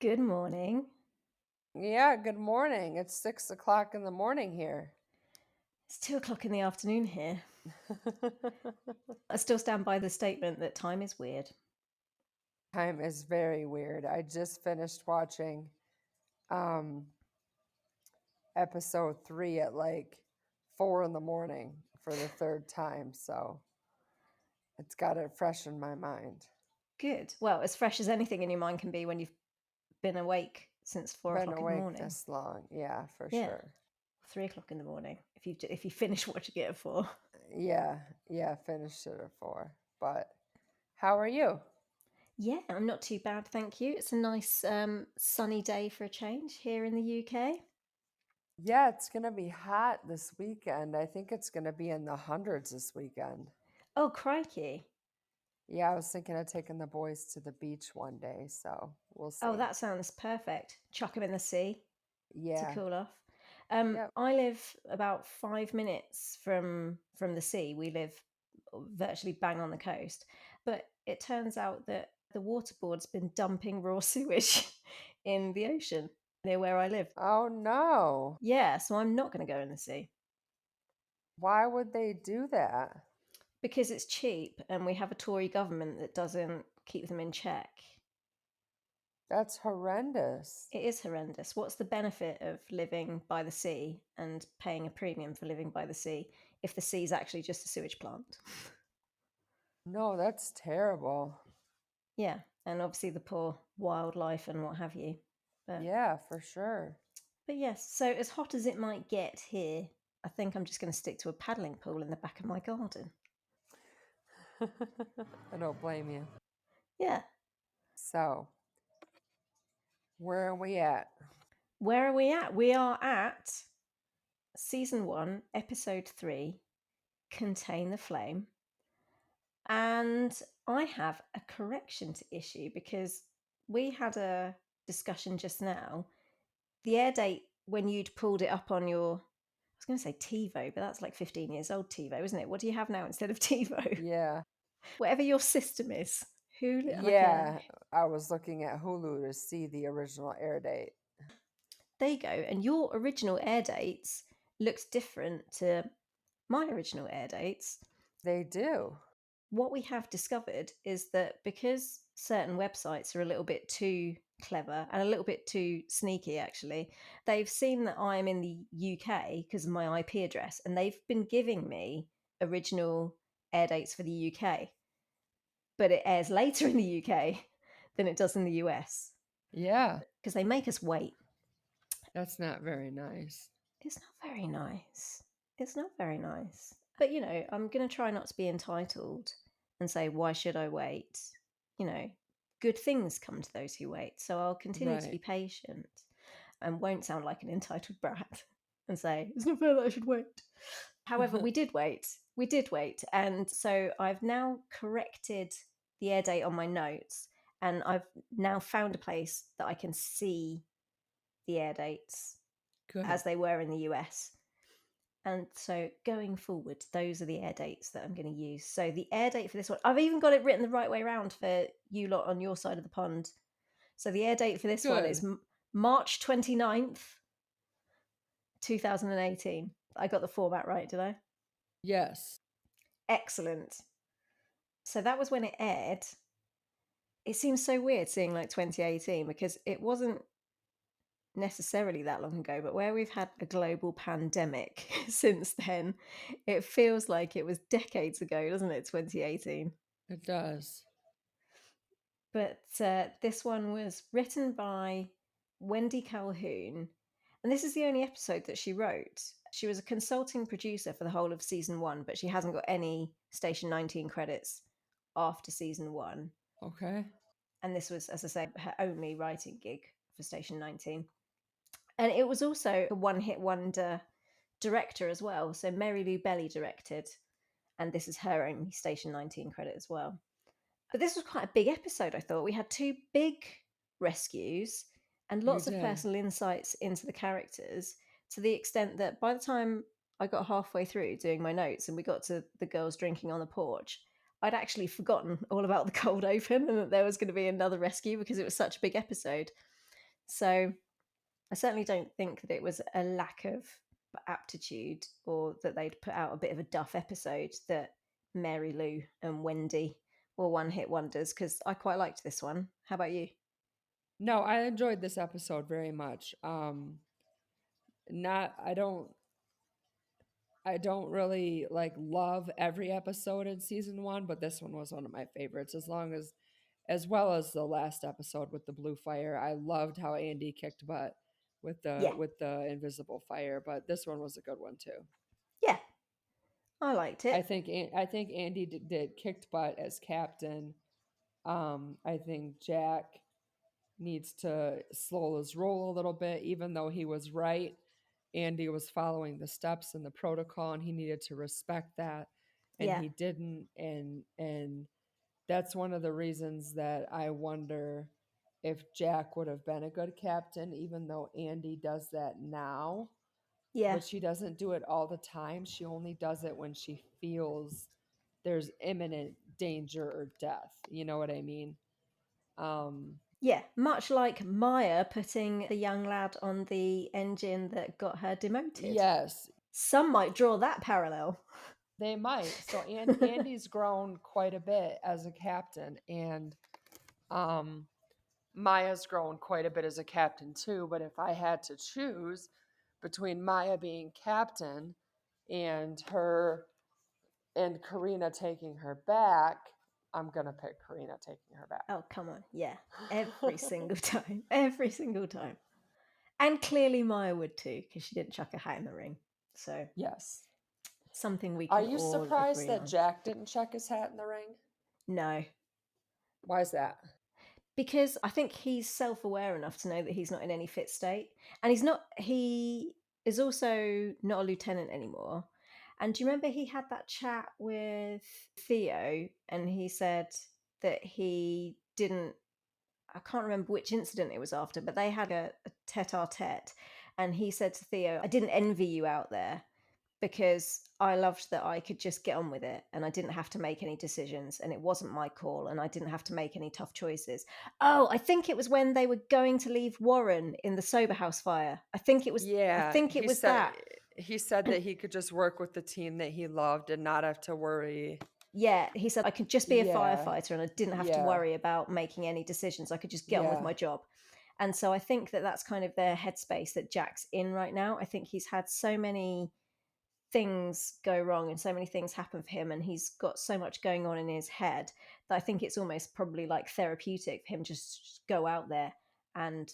Good morning. Yeah, good morning. It's 6 o'clock in the morning here. It's 2 o'clock in the afternoon here. I still stand by the statement that time is weird. Time is very weird. I just finished watching um episode 3 at like 4 in the morning for the third time, so it's got it fresh in my mind. Good. Well, as fresh as anything in your mind can be when you've been awake since four Been o'clock in the awake morning. this long. Yeah, for Yeah, sure. 3 o'clock in the morning. If you finish watching it at 4. Yeah, finished it at 4. But how are you? Yeah, I'm not too bad, thank you. It's a nice sunny day for a change here in the UK. Yeah, it's gonna be hot this weekend. I think it's gonna be in the hundreds this weekend. Oh, crikey! Yeah, I was thinking of taking the boys to the beach one day, so we'll Oh, see. that sounds perfect. Chuck them in the sea to Yeah. cool off. Yep. I live about 5 minutes from the sea. We live virtually bang on the coast, but it turns out that the water board's been dumping raw sewage in the ocean near where I live. Oh no. Yeah, so I'm not going to go in the sea Why would they do that? because it's cheap and we have a Tory government that doesn't keep them in check. That's horrendous. It is horrendous. What's the benefit of living by the sea and paying a premium for living by the sea if the sea is actually just a sewage plant? No, that's terrible. Yeah, and obviously the poor wildlife and what have you. But Yeah, for sure. but yes, so as hot as it might get here, I think I'm just going to stick to a paddling pool in the back of my garden. I don't blame you. Yeah. So, where are we at? Where are we at? We are at season 1, episode 3, Contain the Flame. And I have a correction to issue because we had a discussion just now. The air date when you'd pulled it up on your, I was going to say TiVo, but that's like 15 years old TiVo, isn't it? What do you have now instead of TiVo? Yeah. Whatever your system is. Who like a Yeah, I was looking at Hulu to see the original air date. There you go. And your original air dates looked different to my original air dates. They do. What we have discovered is that because certain websites are a little bit too clever and a little bit too sneaky, actually, they've seen that I'm in the UK because of my IP address, and they've been giving me original air dates for the UK, but it airs later in the UK than it does in the US Yeah, because they make us wait. that's not very nice. It's not very nice. It's not very nice. But, I'm going to try not to be entitled and say, why should I wait? You know, good things come to those who wait. So I'll continue to be Right. patient and won't sound like an entitled brat and say, it's not fair that I should wait. However, we did wait. We did wait. And so I've now corrected the air date on my notes, and I've now found a place that I can see the air dates Good. as they were in the US. And so going forward, those are the air dates that I'm going to use. So the air date for this one, I've even got it written the right way around for you lot on your side of the pond. So the air date for this one is Good. March 29th, 2018. I got the format right, did I? Yes. Excellent. So that was when it aired. It seems so weird seeing like 2018 because it wasn't necessarily that long ago, but where we've had a global pandemic since then, it feels like it was decades ago, doesn't it? 2018. It does. But this one was written by Wendy Calhoun, and this is the only episode that she wrote. She was a consulting producer for the whole of season 1, but she hasn't got any Station 19 credits after season 1. Okay. And this was, as I say, her only writing gig for Station 19. And it was also a one-hit wonder director as well. So Mary Lou Belly directed, and this is her only Station 19 credit as well. But this was quite a big episode, I thought. We had 2 big rescues and We lots of did. personal insights into the characters, to the extent that by the time I got halfway through doing my notes and we got to the girls drinking on the porch, I'd actually forgotten all about the cold open and that there was going to be another rescue because it was such a big episode. So I certainly don't think that it was a lack of aptitude or that they'd put out a bit of a duff episode, that Mary Lou and Wendy were one hit wonders, because I quite liked this one. How about you? No, I enjoyed this episode very much. Not I don't really like love every episode in season 1, but this one was one of my favorites. As well as the last episode with the blue fire. I loved how Andy kicked butt Yeah, with the invisible fire, but this one was a good one too. yeah, I liked it. I think Andy did kicked butt as captain. I think Jack needs to slow his roll a little bit, even though he was right. Andy was following the steps and the protocol, and he needed to respect that, and Yeah, he didn't. And that's one of the reasons that I wonder if Jack would have been a good captain, even though Andy does that now, yeah, but she doesn't do it all the time. She only does it when she feels there's imminent danger or death. You know what I mean? Um, yeah. Much like Maya putting the young lad on the engine that got her demoted. yes, Some might draw that parallel. they might. So Andy's grown quite a bit as a captain, and um, Maya's grown quite a bit as a captain too. But if I had to choose between Maya being captain and her and Karina taking her back, I'm gonna pick Karina taking her back. Oh, come on. Yeah. Every single time. Every single time. And clearly Maya would too, because she didn't chuck a hat in the ring. So Yes. something we Are can you all surprised agree that on. Jack didn't check his hat in the ring? No. Why is that? Because I think he's self-aware enough to know that he's not in any fit state. And he is also not a lieutenant anymore. And do you remember he had that chat with Theo, and he said that he didn't, I can't remember which incident it was after, but they had a tete-a-tete, and he said to Theo, "I didn't envy you out there because I loved that I could just get on with it and I didn't have to make any decisions and it wasn't my call and I didn't have to make any tough choices." Oh, I think it was when they were going to leave Warren in the sober house fire. I Yeah, think it was that. he said And that he could just work with the team that he loved and not have to worry. yeah, he said I could just be a Yeah, firefighter and I didn't have to yeah, worry about making any decisions. I could just get on with yeah. my job. And so I think that that's kind of their headspace that Jack's in right now. I think he's had so many things go wrong and so many things happen for him, and he's got so much going on in his head that I think it's almost probably like therapeutic for him just go out there and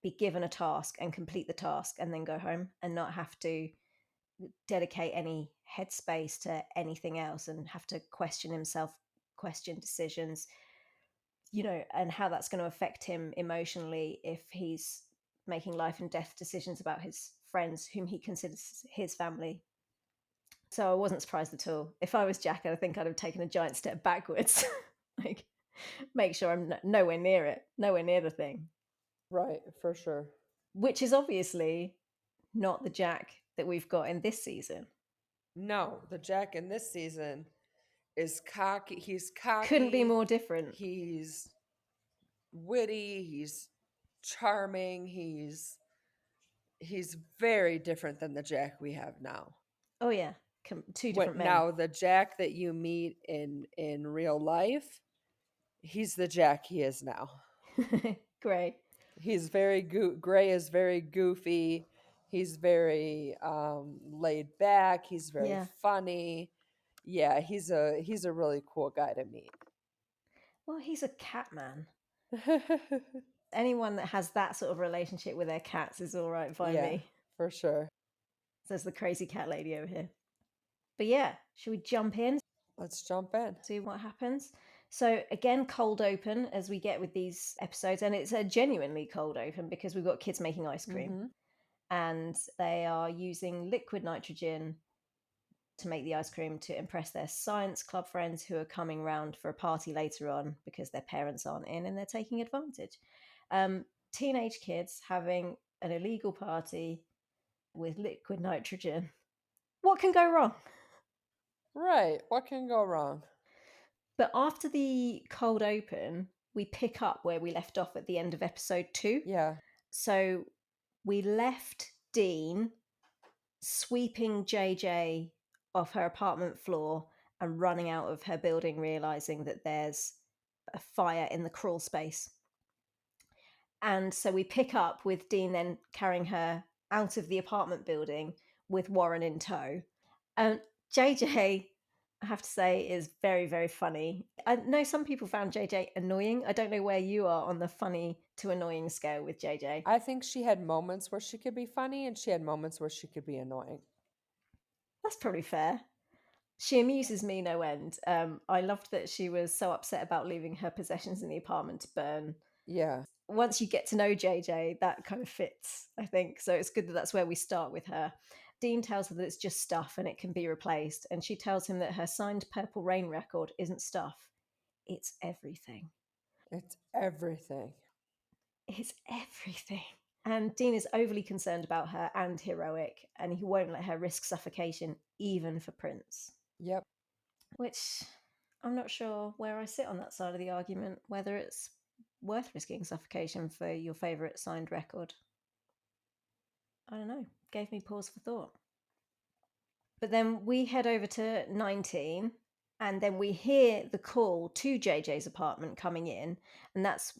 be given a task and complete the task and then go home and not have to dedicate any headspace to anything else and have to question himself, question decisions, and how that's going to affect him emotionally if he's making life and death decisions about his friends whom he considers his family. So I wasn't surprised at all. If I was Jack, I think I'd have taken a giant step backwards. Like, make sure I'm nowhere near it, nowhere near the thing. Right, for sure. Which is obviously not the Jack that we've got in this season. No, the Jack in this season is cocky. He's Couldn't be cocky. more different. He's witty. He's charming. He's very different than the Jack we have now. Oh, yeah. Two What different men. now? The Jack that you meet in real life, he's the Jack he is now. Great. He's very Gray is very goofy. He's very laid back. He's very Yeah. funny. Yeah, he's a really cool guy to meet. Well, he's a cat man. Anyone that has that sort of relationship with their cats is all right by Yeah, me. for sure. There's the crazy cat lady over here. But yeah, should we jump in? Let's jump in. See what happens. So again, cold open as we get with these episodes, and it's a genuinely cold open because we've got kids making ice cream, Mm-hmm. and they are using liquid nitrogen to make the ice cream to impress their science club friends who are coming round for a party later on because their parents aren't in and they're taking advantage. Teenage kids having an illegal party with liquid nitrogen. What can go wrong? Right. What can go wrong? But after the cold open, we pick up where we left off at the end of episode 2. Yeah. So we left Dean sweeping JJ off her apartment floor and running out of her building, realizing that there's a fire in the crawl space. And so we pick up with Dean then carrying her out of the apartment building with Warren in tow. And JJ, I have to say, is very, very funny. I know some people found JJ annoying. I don't know where you are on the funny to annoying scale with JJ. I think she had moments where she could be funny and she had moments where she could be annoying. That's probably fair. She amuses me no end. I loved that she was so upset about leaving her possessions in the apartment to burn. Yeah. Once you get to know JJ, that kind of fits, I think. So it's good that that's where we start with her. Dean tells her that it's just stuff and it can be replaced. And she tells him that her signed Purple Rain record isn't stuff, it's everything. It's everything. It's everything. And Dean is overly concerned about her and heroic, and he won't let her risk suffocation, even for Prince. Yep. Which I'm not sure where I sit on that side of the argument, whether it's worth risking suffocation for your favourite signed record. I don't know. Gave me pause for thought. But then we head over to 19, and then we hear the call to JJ's apartment coming in, and that's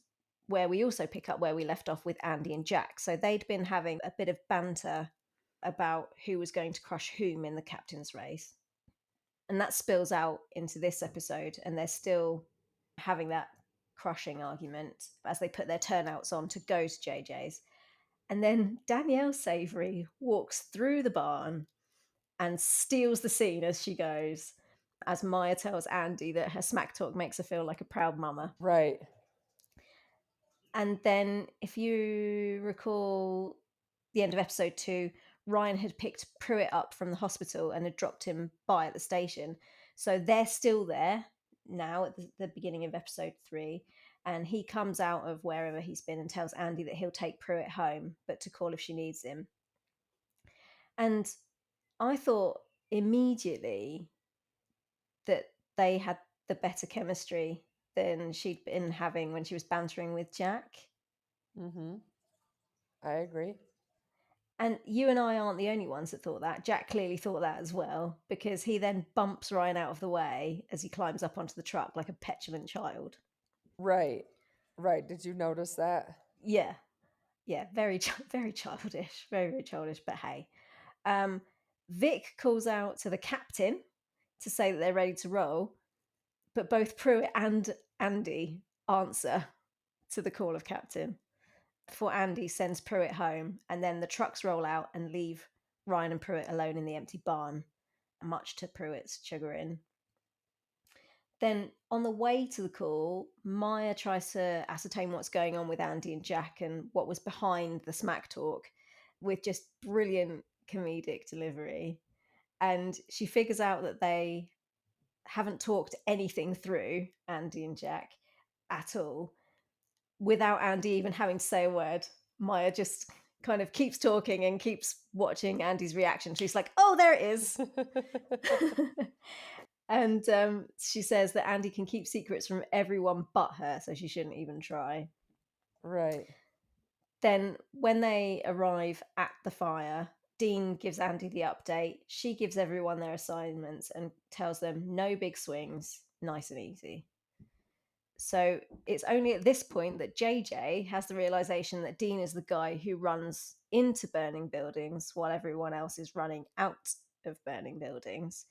where we also pick up where we left off with Andy and Jack. So they'd been having a bit of banter about who was going to crush whom in the captain's race. And that spills out into this episode, and they're still having that crushing argument as they put their turnouts on to go to JJ's. And then Danielle Savory walks through the barn and steals the scene as she goes, as Maya tells Andy that her smack talk makes her feel like a proud mama. Right. And then, if you recall the end of episode 2, Ryan had picked Pruitt up from the hospital and had dropped him by at the station. So they're still there now at the beginning of episode 3. And he comes out of wherever he's been and tells Andy that he'll take Pruitt home, but to call if she needs him. And I thought immediately that they had the better chemistry than she'd been having when she was bantering with Jack. Mm-hmm. I agree. And you and I aren't the only ones that thought that. Jack clearly thought that as well, because he then bumps Ryan out of the way as he climbs up onto the truck like a petulant child. Right. Right. Did you notice that? Yeah, yeah, very, very childish, very, very childish. But hey, Vic calls out to the captain to say that they're ready to roll, but both Pruitt and Andy answer to the call of captain. Before Andy sends Pruitt home, and then the trucks roll out and leave Ryan and Pruitt alone in the empty barn, much to Pruitt's chagrin. Then, on the way to the call, Maya tries to ascertain what's going on with Andy and Jack and what was behind the smack talk with just brilliant comedic delivery. And she figures out that they haven't talked anything through, Andy and Jack, at all, without Andy even having to say a word. Maya just kind of keeps talking and keeps watching Andy's reaction. She's like, oh, there it is. And she says that Andy can keep secrets from everyone but her, so she shouldn't even try. Right. Then, when they arrive at the fire, Dean gives Andy the update. She gives everyone their assignments and tells them no big swings, nice and easy. So it's only at this point that JJ has the realization that Dean is the guy who runs into burning buildings while everyone else is running out of burning buildings.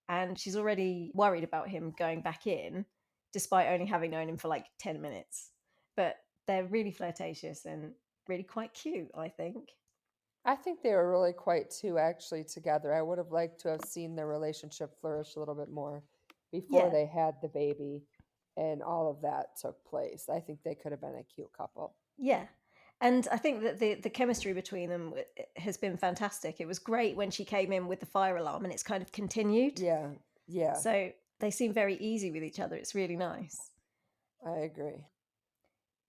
And she's already worried about him going back in, despite only having known him for like 10 minutes. But they're really flirtatious and really quite cute, I think. I think they were really quite two actually together. I would have liked to have seen their relationship flourish a little bit more before Yeah, they had the baby and all of that took place. I think they could have been a cute couple. yeah. And I think that the chemistry between them has been fantastic. It was great when she came in with the fire alarm and it's kind of continued. Yeah. Yeah. So they seem very easy with each other. It's really nice. I agree.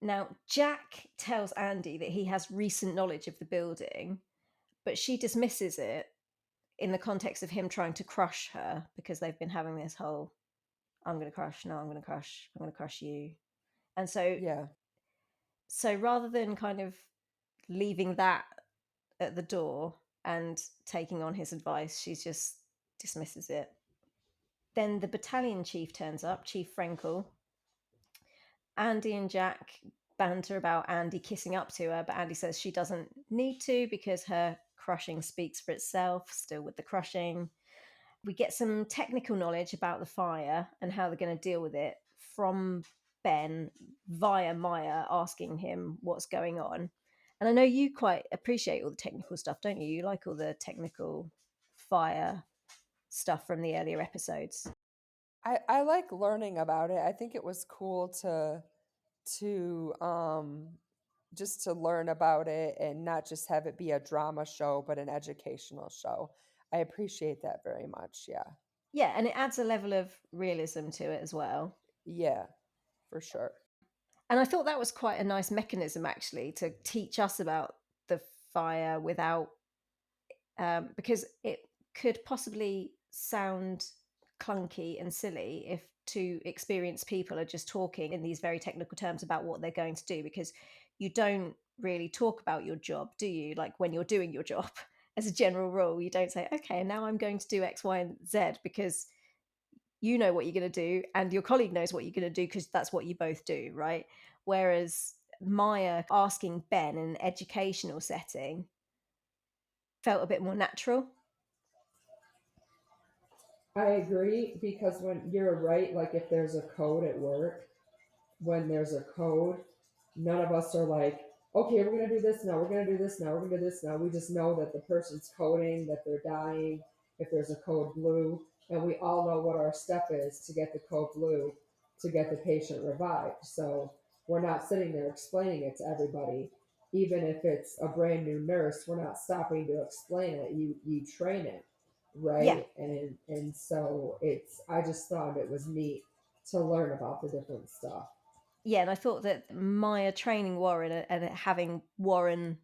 Now, Jack tells Andy that he has recent knowledge of the building, but she dismisses it in the context of him trying to crush her because they've been having this whole I'm going to crush, no, I'm going to crush, I'm going to crush you. And so Yeah. rather than kind of leaving that at the door and taking on his advice. She just dismisses it. Then the battalion chief turns up, Chief Frenkel. Andy and Jack banter about Andy kissing up to her, but Andy says she doesn't need to because her crushing speaks for itself, still with the crushing. We get some technical knowledge about the fire and how they're going to deal with it from Ben via Maya asking him what's going on. And I know you quite appreciate all the technical stuff, don't you? You like all the technical fire stuff from the earlier episodes. I like learning about it. I think it was cool to just to learn about it and not just have it be a drama show, but an educational show. I appreciate that very much. Yeah. Yeah, and it adds a level of realism to it as well. Yeah, for sure. And I thought that was quite a nice mechanism actually to teach us about the fire without, because it could possibly sound clunky and silly if two experienced people are just talking in these very technical terms about what they're going to do, because you don't really talk about your job, do you? Like when you're doing your job, as a general rule, you don't say, okay, now I'm going to do X, Y, and Z, because you know what you're going to do and your colleague knows what you're going to do because that's what you both do, right? Whereas Maya asking Ben in an educational setting felt a bit more natural. I agree because when you're right, like if there's a code at work, when there's a code, none of us are like, okay, we're going to do this now, we're going to do this now, we're going to do this now. We just know that the person's coding, that they're dying, if there's a code blue, and we all know what our step is to get the code blue to get the patient revived. So we're not sitting there explaining it to everybody. Even if it's a brand new nurse, we're not stopping to explain it. You train it, Yeah. right? And so it's I just thought it was neat to learn about the different stuff. Yeah. And I thought that Maya training Warren and having Warren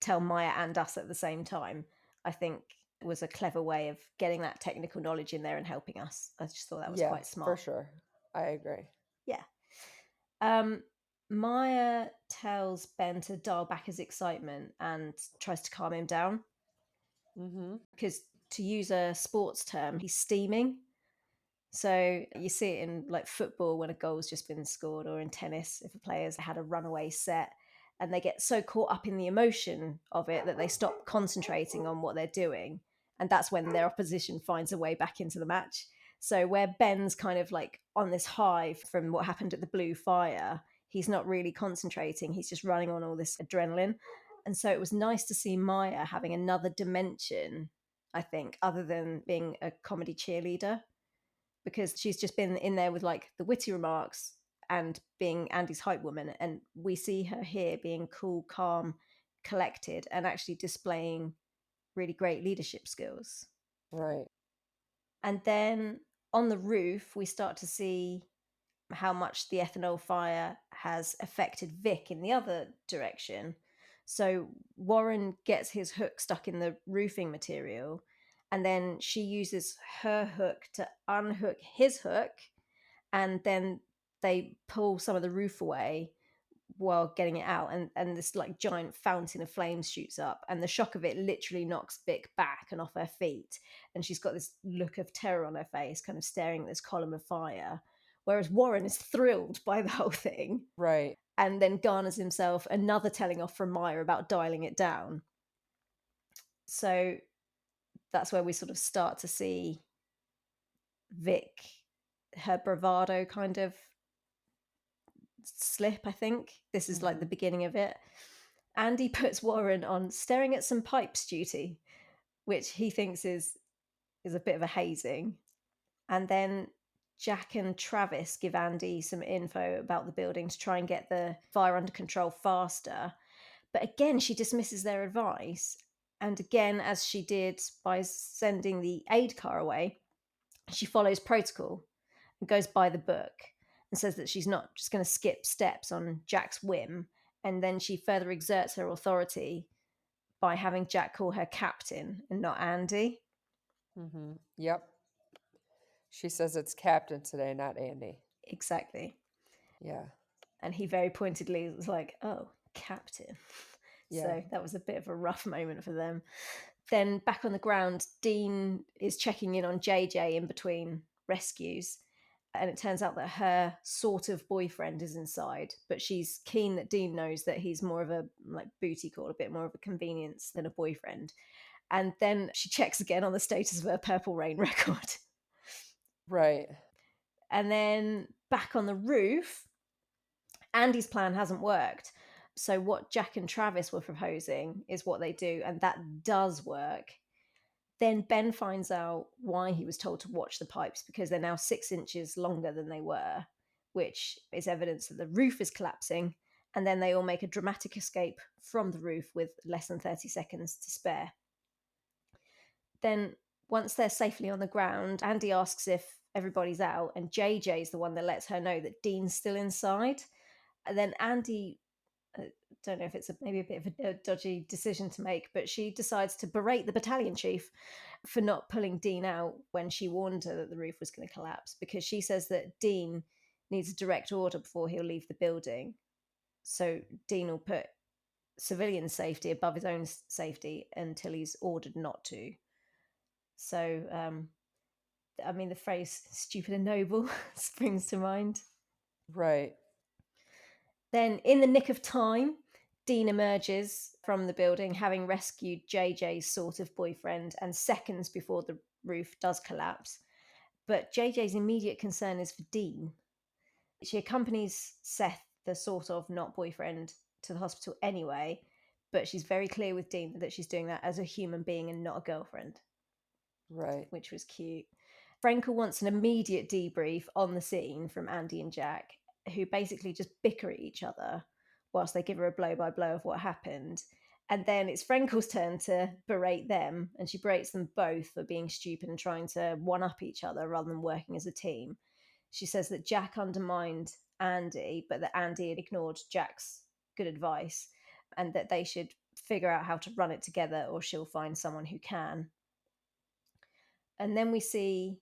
tell Maya and us at the same time, I think was a clever way of getting that technical knowledge in there and helping us. I just thought that was Yeah, quite for smart. sure. I agree. Yeah. Um, Maya tells Ben to dial back his excitement and tries to calm him down Mm-hmm. because, to use a sports term, he's steaming. So you see it in like football when a goal's just been scored, or in tennis if a player's had a runaway set and they get so caught up in the emotion of it that they stop concentrating on what they're doing. And that's when their opposition finds a way back into the match. So where Ben's kind of like on this high from what happened at the Blue Fire, he's not really concentrating. He's just running on all this adrenaline. And so it was nice to see Maya having another dimension, I think, other than being a comedy cheerleader, because she's just been in there with like the witty remarks and being Andy's hype woman. And we see her here being cool, calm, collected, and actually displaying really great leadership skills. Right. And then on the roof, we start to see how much the ethanol fire has affected Vic in the other direction. So Warren gets his hook stuck in the roofing material, and then she uses her hook to unhook his hook, and then they pull some of the roof away while getting it out, and this like giant fountain of flames shoots up, and the shock of it literally knocks Vic back and off her feet, and she's got this look of terror on her face, kind of staring at this column of fire, whereas Warren is thrilled by the whole thing Right. and then garners himself another telling off from Maya about dialing it down. So that's where we sort of start to see Vic, her bravado kind of slip, I think. This is like the Mm-hmm. beginning of it. Andy puts Warren on staring at some pipes duty, which he thinks is a bit of a hazing. And then Jack and Travis give Andy some info about the building to try and get the fire under control faster. But again, she dismisses their advice. And again, as she did by sending the aid car away, she follows protocol and goes by the book and says that she's not just going to skip steps on Jack's whim. And then she further exerts her authority by having Jack call her captain and not Andy. Mm-hmm. Yep. She says it's Captain today, not Andy. Exactly. Yeah. And he very pointedly was like, oh, captain. Yeah. So that was a bit of a rough moment for them. Then back on the ground, Dean is checking in on JJ in between rescues. And it turns out that her sort of boyfriend is inside, but she's keen that Dean knows that he's more of a like booty call, a bit more of a convenience than a boyfriend. And then she checks again on the status of her Purple Rain record. Right. And then back on the roof, Andy's plan hasn't worked. So what Jack and Travis were proposing is what they do, and that does work. Then Ben finds out why he was told to watch the pipes, because they're now 6 inches longer than they were, which is evidence that the roof is collapsing. And then they all make a dramatic escape from the roof with less than 30 seconds to spare. Then, once they're safely on the ground, Andy asks if everybody's out, and JJ's the one that lets her know that Dean's still inside. And then Andy, don't know if it's maybe a bit of a dodgy decision to make, but she decides to berate the battalion chief for not pulling Dean out when she warned her that the roof was going to collapse, because she says that Dean needs a direct order before he'll leave the building. So Dean will put civilian safety above his own safety until he's ordered not to. So, I mean, the phrase stupid and noble springs to mind. Right. Then, in the nick of time, Dean emerges from the building, having rescued JJ's sort of boyfriend, and seconds before the roof does collapse. But JJ's immediate concern is for Dean. She accompanies Seth, the sort of not boyfriend, to the hospital anyway, but she's very clear with Dean that she's doing that as a human being and not a girlfriend, Right. which was cute. Frankel wants an immediate debrief on the scene from Andy and Jack, who basically just bicker at each other whilst they give her a blow by blow of what happened. And then it's Frankel's turn to berate them, and she berates them both for being stupid and trying to one up each other rather than working as a team. She says that Jack undermined Andy, but that Andy had ignored Jack's good advice, and that they should figure out how to run it together or she'll find someone who can. And then we see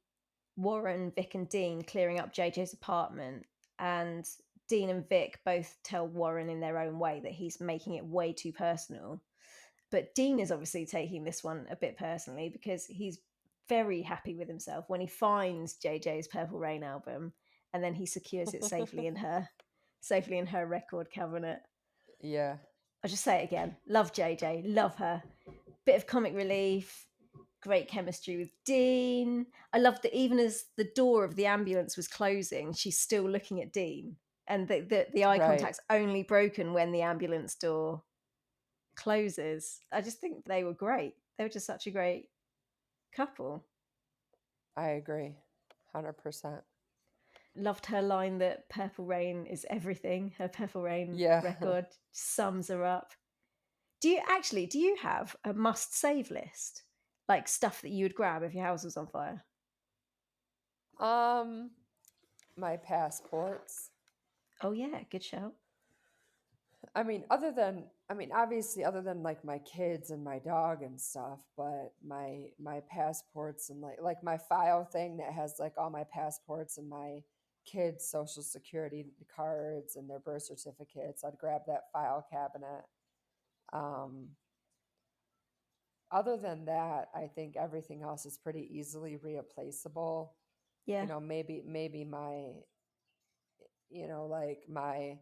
Warren, Vic, and Dean clearing up JJ's apartment. And Dean and Vic both tell Warren in their own way that he's making it way too personal. But Dean is obviously taking this one a bit personally, because he's very happy with himself when he finds JJ's Purple Rain album, and then he secures it safely in her record cabinet. Yeah. I'll just say it again. Love JJ, love her. Bit of comic relief, great chemistry with Dean. I loved that even as the door of the ambulance was closing, she's still looking at Dean. And the eye Right. contact's only broken when the ambulance door closes. I just think they were great. They were just such a great couple. I agree. 100%. Loved her line that Purple Rain is everything. Her Purple Rain Yeah. record sums her up. Do you have a must save list? Like stuff that you would grab if your house was on fire? um my passports. Oh yeah, good shout. Obviously other than like my kids and my dog and stuff, but my passports and like my file thing that has like all my passports and my kids' social security cards and their birth certificates. I'd grab that file cabinet. Um, Other than that, I think everything else is pretty easily replaceable. Yeah, Maybe like my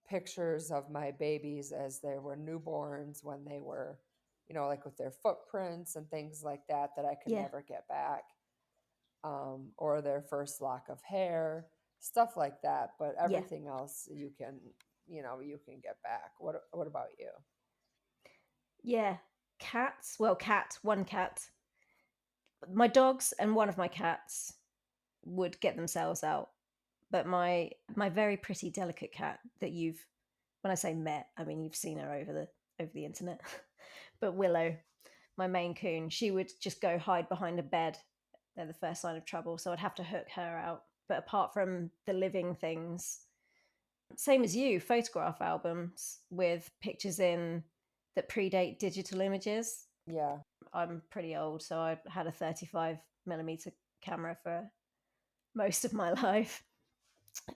pictures of my babies as they were newborns when they were, like with their footprints and things like that that I could yeah, never get back, or their first lock of hair, stuff like that. But yeah, everything else you can get back. What about you? yeah. Cats. Well, one cat. My dogs and one of my cats would get themselves out, but my very pretty, delicate cat that you've, when I say met, I mean you've seen her over the internet. But Willow, my Maine Coon, she would just go hide behind a bed at the first sign of trouble, so I'd have to hook her out. But apart from the living things, same as you, photograph albums with pictures in that predate digital images. Yeah. I'm pretty old, so I had a 35mm camera for most of my life.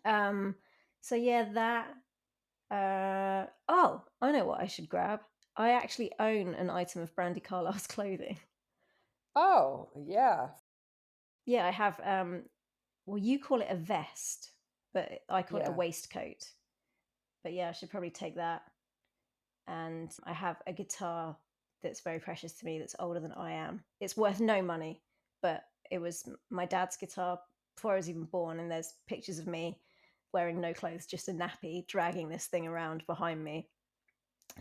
Um, so yeah, that. Oh, I know what I should grab. I actually own an item of Brandy Carlisle's clothing. Oh, yeah. Yeah, I have. Well, you call it a vest, but I call it a Yeah. waistcoat. But yeah, I should probably take that. And I have a guitar that's very precious to me that's older than I am. It's worth no money, but it was my dad's guitar before I was even born. And there's pictures of me wearing no clothes, just a nappy, dragging this thing around behind me.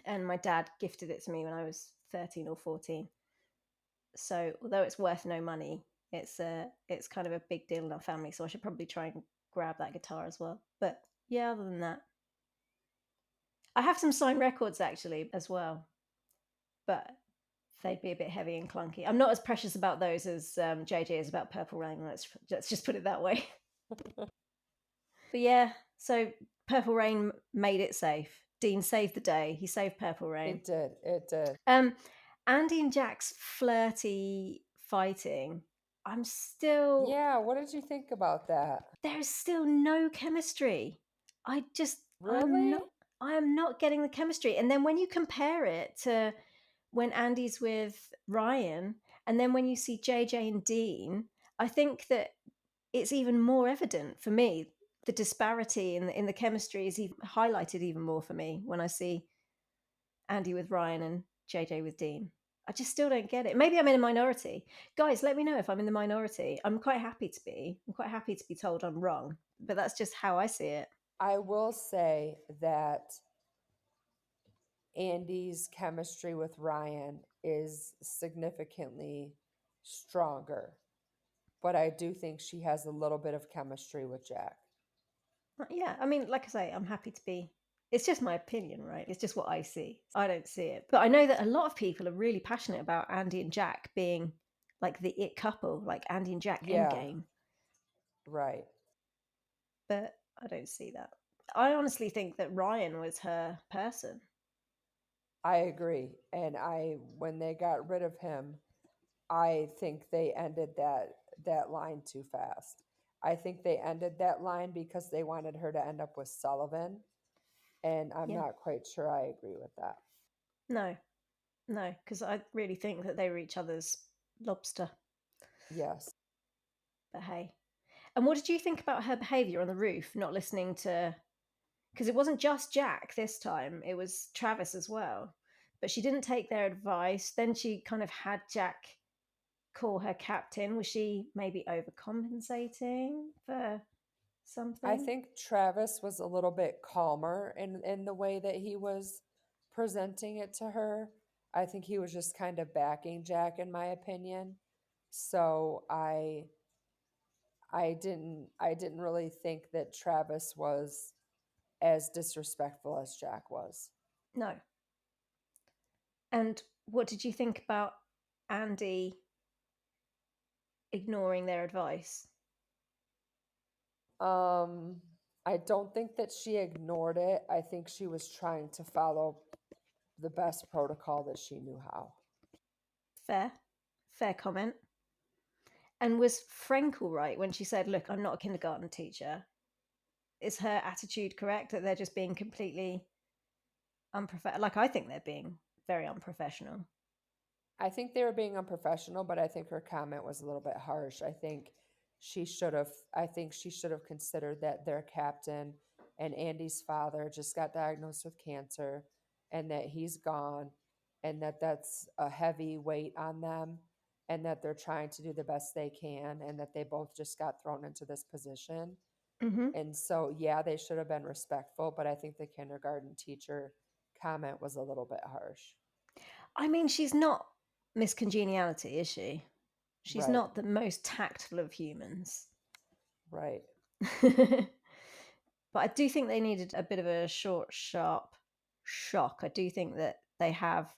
And my dad gifted it to me when I was 13 or 14. So although it's worth no money, it's kind of a big deal in our family. So I should probably try and grab that guitar as well. But yeah, other than that, I have some signed records actually as well, but they'd be a bit heavy and clunky. I'm not as precious about those as JJ is about Purple Rain. Let's just put it that way. But yeah, so Purple Rain made it safe. Dean saved the day. He saved Purple Rain. It did. It did. Um, Andy and Jack's flirty fighting. I'm still Yeah, what did you think about that? There is still no chemistry. I just Really? I am not getting the chemistry. And then when you compare it to when Andy's with Ryan, and then when you see JJ and Dean, I think that it's even more evident for me. The disparity in the chemistry is even highlighted even more for me when I see Andy with Ryan and JJ with Dean. I just still don't get it. Maybe I'm in a minority. Guys, let me know if I'm in the minority. I'm quite happy to be. I'm quite happy to be told I'm wrong, but that's just how I see it. I will say that Andy's chemistry with Ryan is significantly stronger, but I do think she has a little bit of chemistry with Jack. Yeah, I mean, like I say, I'm happy to be. It's just my opinion, right? It's just what I see. I don't see it. But I know that a lot of people are really passionate about Andy and Jack being like the it couple, like Andy and Jack Yeah, endgame. right. But I don't see that. I honestly think that Ryan was her person. I agree. And when they got rid of him, I think they ended that line too fast. I think they ended that line because they wanted her to end up with Sullivan, and I'm Yeah. not quite sure I agree with that. No, no, because I really think that they were each other's lobster. Yes. But hey. And what did you think about her behavior on the roof, not listening to. Because it wasn't just Jack this time, it was Travis as well. But she didn't take their advice. Then she kind of had Jack call her captain. Was she maybe overcompensating for I something? think Travis was a little bit calmer in the way that he was presenting it to her. I think he was just kind of backing Jack in my opinion. So I didn't really think that Travis was as disrespectful as Jack was. No. And what did you think about Andy ignoring their advice? Um, I don't think that she ignored it. I think she was trying to follow the best protocol that she knew how. Fair. Fair comment. And was Frankel right when she said, "Look, I'm not a kindergarten teacher"? Is her attitude correct that they're just being completely unprofessional? Like, I think they're being very unprofessional. I think they were being unprofessional, but I think her comment was a little bit harsh. I think she should have considered that their captain and Andy's father just got diagnosed with cancer and that he's gone and that that's a heavy weight on them and that they're trying to do the best they can and that they both just got thrown into this position. Hmm. And so, yeah, they should have been respectful, but I think the kindergarten teacher comment was a little bit harsh. I mean, she's not Miss Congeniality, is she? She's Right, not the most tactful of humans. right. But I do think they needed a bit of a short, sharp shock. I do think that they have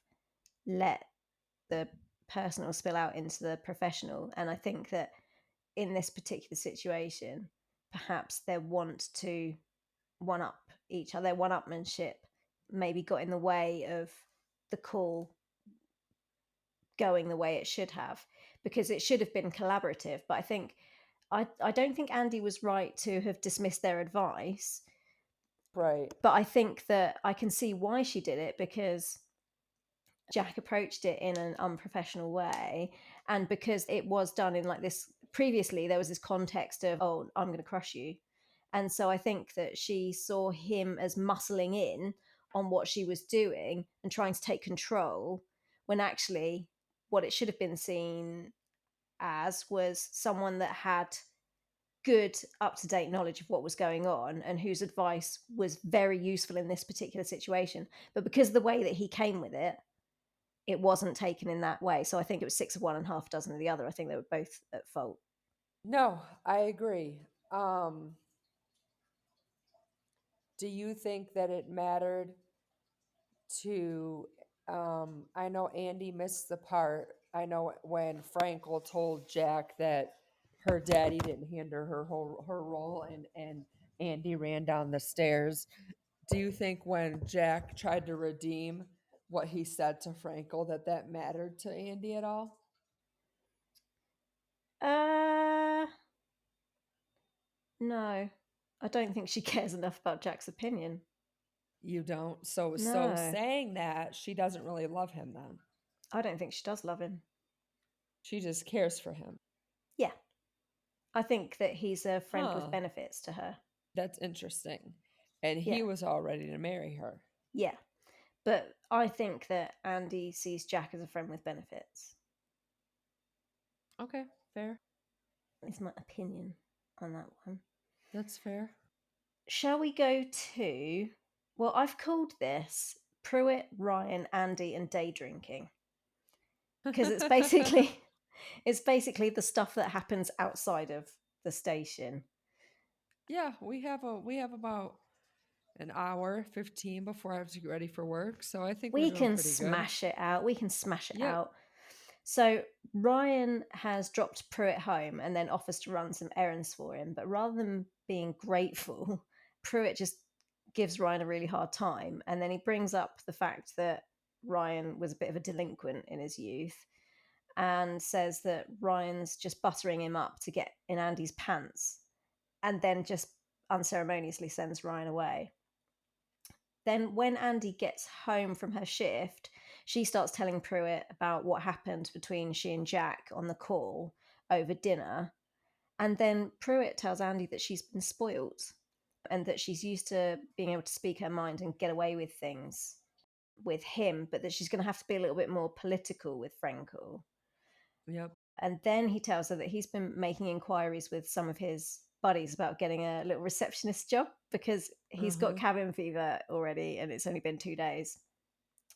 let the personal spill out into the professional. And I think that in this particular situation, perhaps their want to one up each other, their one upmanship maybe got in the way of the call going the way it should have, because it should have been collaborative. But I don't think Andy was right to have dismissed their advice, Right. but I think that I can see why she did it, because Jack approached it in an unprofessional way. And because it was done in like this previously, there was this context of, oh, I'm going to crush you. And so I think that she saw him as muscling in on what she was doing and trying to take control, when actually what it should have been seen as was someone that had good up to date knowledge of what was going on and whose advice was very useful in this particular situation. But because of the way that he came with it, it wasn't taken in that way. So I think it was six of one and half dozen of the other. I think they were both at fault. No, I agree. Um, do you think that it mattered to I know Andy missed the part. I know when Frankel told Jack that her daddy didn't hand her her role, and Andy ran down the stairs. Do you think when Jack tried to redeem what he said to Frankel that that mattered to Andy at all? Uh, no, I don't think she cares enough about Jack's opinion. You don't. So No, saying that, she doesn't really love him then. I don't think she does love him. She just cares for him. Yeah, I think that he's a friend with Huh. benefits to her. That's interesting. And he Yeah, was all ready to marry her. yeah. But I think that Andy sees Jack as a friend with benefits. Okay, fair. Is my opinion on that one. That's fair. Shall we go to? Well, I've called this Pruitt, Ryan, Andy, and day drinking, because it's basically it's basically the stuff that happens outside of the station. Yeah, we have about an hour 15 before I have to get ready for work, so I think we're We doing can pretty good. smash it out. We can smash it Yep. out. So Ryan has dropped Pruitt home and then offers to run some errands for him. But rather than being grateful, Pruitt just gives Ryan a really hard time. And then he brings up the fact that Ryan was a bit of a delinquent in his youth and says that Ryan's just buttering him up to get in Andy's pants, and then just unceremoniously sends Ryan away. Then, when Andy gets home from her shift, she starts telling Pruitt about what happened between she and Jack on the call over dinner. And then Pruitt tells Andy that she's been spoilt and that she's used to being able to speak her mind and get away with things with him, but that she's going to have to be a little bit more political with Frankel. Yep. And then he tells her that he's been making inquiries with some of his buddies about getting a little receptionist job because he's got Uh-huh. cabin fever already and it's only been 2 days.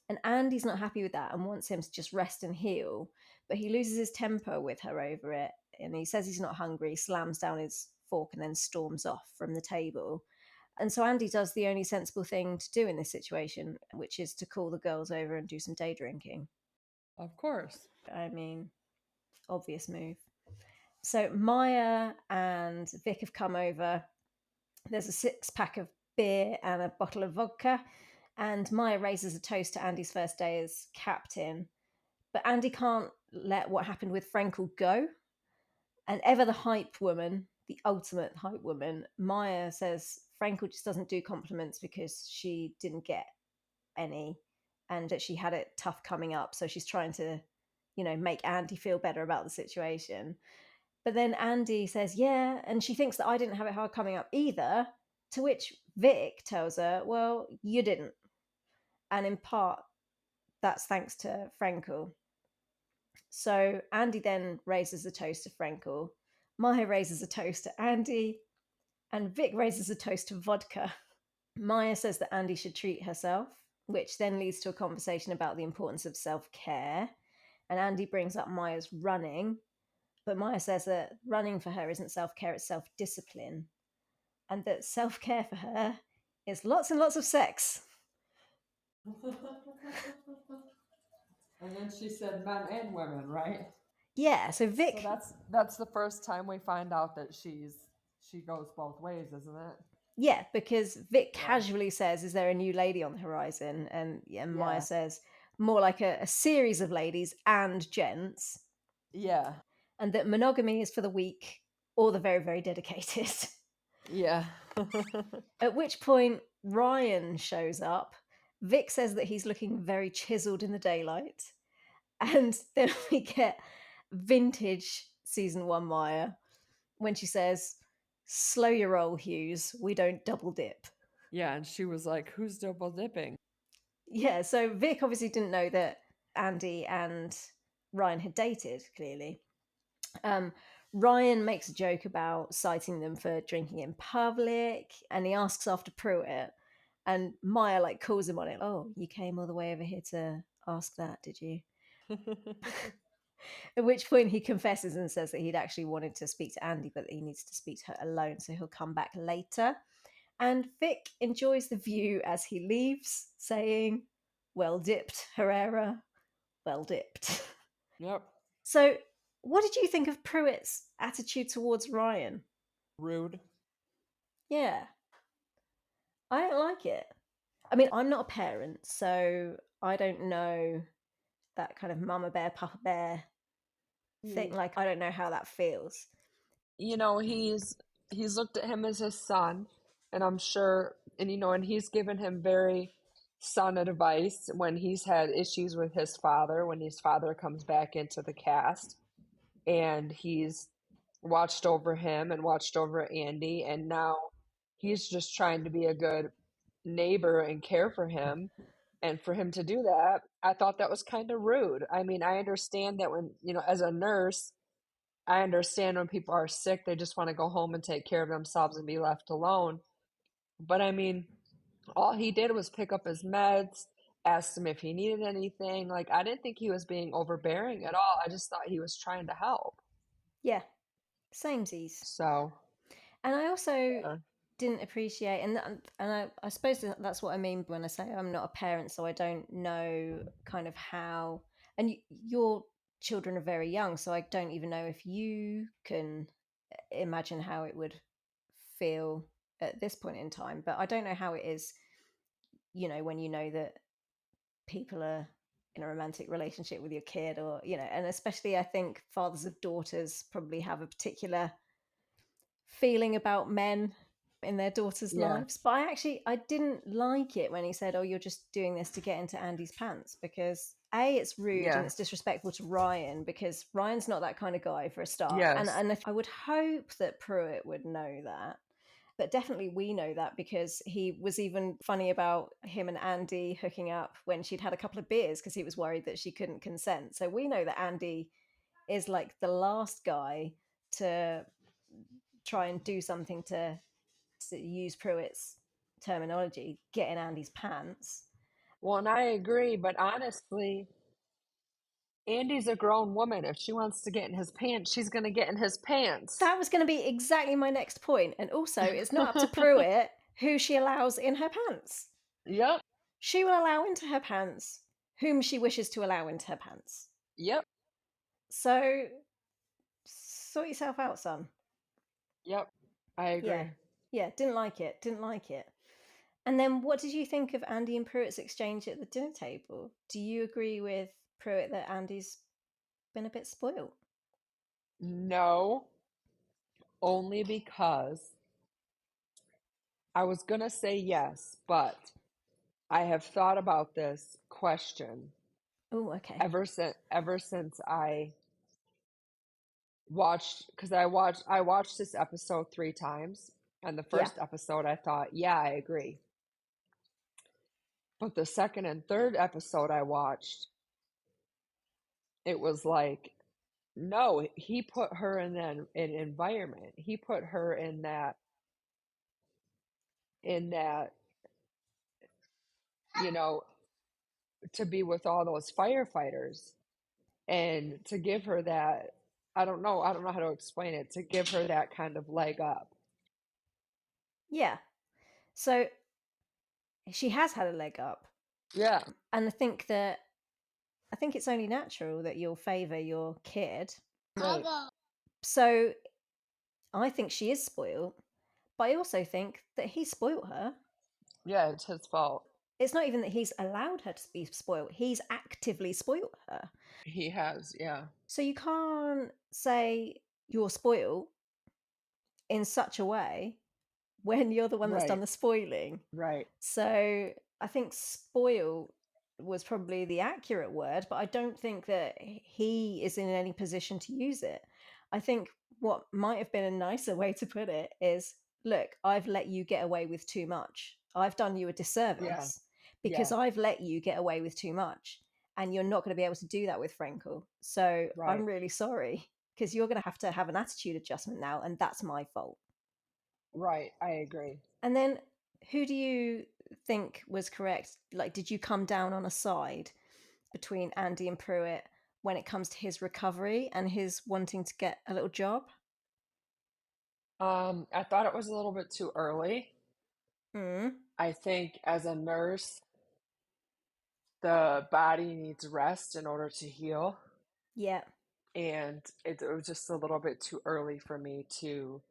And Andy's not happy with that and wants him to just rest and heal, but he loses his temper with her over it. And he says he's not hungry, slams down his fork, and then storms off from the table. And so Andy does the only sensible thing to do in this situation, which is to call the girls over and do some day drinking. Of course. I mean, obvious move. So Maya and Vic have come over. There's a 6-pack of beer and a bottle of vodka. And Maya raises a toast to Andy's first day as captain. But Andy can't let what happened with Frankel go. And ever the hype woman, the ultimate hype woman, Maya says Frankel just doesn't do compliments because she didn't get any and that she had it tough coming up. So she's trying to, make Andy feel better about the situation. But then Andy says, yeah, and she thinks that I didn't have it hard coming up either. To which Vic tells her, well, you didn't. And in part, that's thanks to Frankel. So Andy then raises a toast to Frankel. Maya raises a toast to Andy. And Vic raises a toast to vodka. Maya says that Andy should treat herself, which then leads to a conversation about the importance of self care. And Andy brings up Maya's running, but Maya says that running for her isn't self care, it's self discipline. And that self care for her is lots and lots of sex. And then she said men and women, right? Yeah, so So Vic, that's the first time we find out that she goes both ways, isn't it? yeah, because Vic Yeah. casually says, is there a new lady on the horizon? And yeah, Maya Yeah. says, more like a series of ladies and gents. Yeah. And that monogamy is for the weak or the very, very dedicated. Yeah. At which point Ryan shows up, Vic says that he's looking very chiseled in the daylight. And then we get vintage season 1 Maya when she says, "Slow your roll, Hughes. We don't double dip." Yeah, and she was like, "Who's double dipping?" Yeah, so Vic obviously didn't know that Andy and Ryan had dated, clearly. Ryan makes a joke about citing them for drinking in public, and he asks after Pruitt, and Maya like calls him on it. "Oh, you came all the way over here to ask that, did you?" At which point he confesses and says that he'd actually wanted to speak to Andy, but that he needs to speak to her alone, so he'll come back later. And Vic enjoys the view as he leaves, saying, "Well dipped, Herrera, well dipped." Yep. So, what did you think of Pruitt's attitude towards Ryan? Rude. Yeah, I don't like it. I mean, I'm not a parent, so I don't know that kind of mama bear, papa bear thing. Like, I don't know how that feels. You know, he's looked at him as his son, and I'm sure, and and he's given him very son advice when he's had issues with his father, when his father comes back into the cast, and he's watched over him and watched over Andy, and now he's just trying to be a good neighbor and care for him. And for him to do that, I thought that was kind of rude. I mean, I understand that when, as a nurse, I understand when people are sick, they just want to go home and take care of themselves and be left alone. But I mean, all he did was pick up his meds, asked him if he needed anything. Like, I didn't think he was being overbearing at all. I just thought he was trying to help. Yeah, samesies. So, And I also yeah. didn't appreciate, and I suppose that's what I mean when I say I'm not a parent, so I don't know kind of how. And your children are very young, so I don't even know if you can imagine how it would feel at this point in time. But I don't know how it is, when you know that people are in a romantic relationship with your kid, or and especially I think fathers of daughters probably have a particular feeling about men in their daughters' Yeah. lives. But I didn't like it when he said, "Oh, you're just doing this to get into Andy's pants," because A, it's rude and Yeah. it's disrespectful to Ryan, because Ryan's not that kind of guy for a start. And Yes. and if, I would hope that Pruitt would know that. But definitely we know that, because he was even funny about him and Andy hooking up when she'd had a couple of beers, because he was worried that she couldn't consent. So we know that Andy is like the last guy to try and do something to use Pruitt's terminology, get in Andy's pants. Well, and I agree, but honestly, Andy's a grown woman. If she wants to get in his pants, she's going to get in his pants. That was going to be exactly my next point. And also, it's not up to Pruitt who she allows in her pants. Yep. She will allow into her pants whom she wishes to allow into her pants. Yep. So sort yourself out, son. Yep. I Yeah. agree. Yeah, didn't like it. Didn't like it. And then what did you think of Andy and Pruitt's exchange at the dinner table? Do you agree with Pruitt that Andy's been a bit spoiled? No, only because I was going to say yes, but I have thought about this question Oh, okay. ever since I watched, because I watched this episode 3 times, and the Yeah. first episode I thought, yeah, I agree. But the second and third episode I watched, it was like, no, he put her in an environment. He put her in that, you know, to be with all those firefighters and to give her that, I don't know how to explain it, to give her that kind of leg up. Yeah. So she has had a leg up. Yeah. And I think it's only natural that you'll favour your kid. Right. So I think she is spoiled, but I also think that he spoilt her. Yeah, it's his fault. It's not even that he's allowed her to be spoiled, he's actively spoilt her. He has, yeah. So you can't say you're spoiled in such a way when you're the one that's done Right. the spoiling. Right. So I think spoil was probably the accurate word, but I don't think that he is in any position to use it. I think what might have been a nicer way to put it is, look, I've let you get away with too much. I've done you a Yeah. disservice because Yeah. I've let you get away with too much. And you're not going to be able to do that with Frankel. So I'm Right. really sorry because you're going to have an attitude adjustment now. And that's my fault. Right. I agree. And then who do you think was correct? Like, did you come down on a side between Andy and Pruitt when it comes to his recovery and his wanting to get a little job? I thought it was a little bit too early. Mm. I think as a nurse, the body needs rest in order to heal. Yeah. And it was just a little bit too early for me to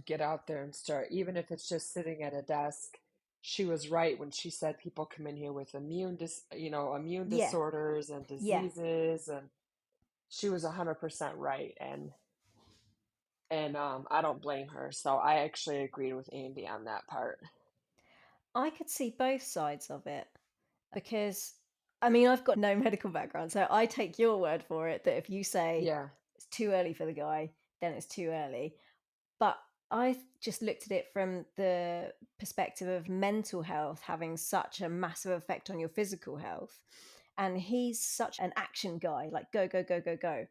get out there and start, even if it's just sitting at a desk. She was right when she said people come in here with immune Yeah. disorders and Yeah. diseases, and she was 100% right. And I don't blame her. So I actually agreed with Andy on that part. I could see both sides of it because, I mean, I've got no medical background. So I take your word for it that if you say Yeah. it's too early for the guy, then it's too early. But I just looked at it from the perspective of mental health having such a massive effect on your physical health. And he's such an action guy, like go, go, go, go, go.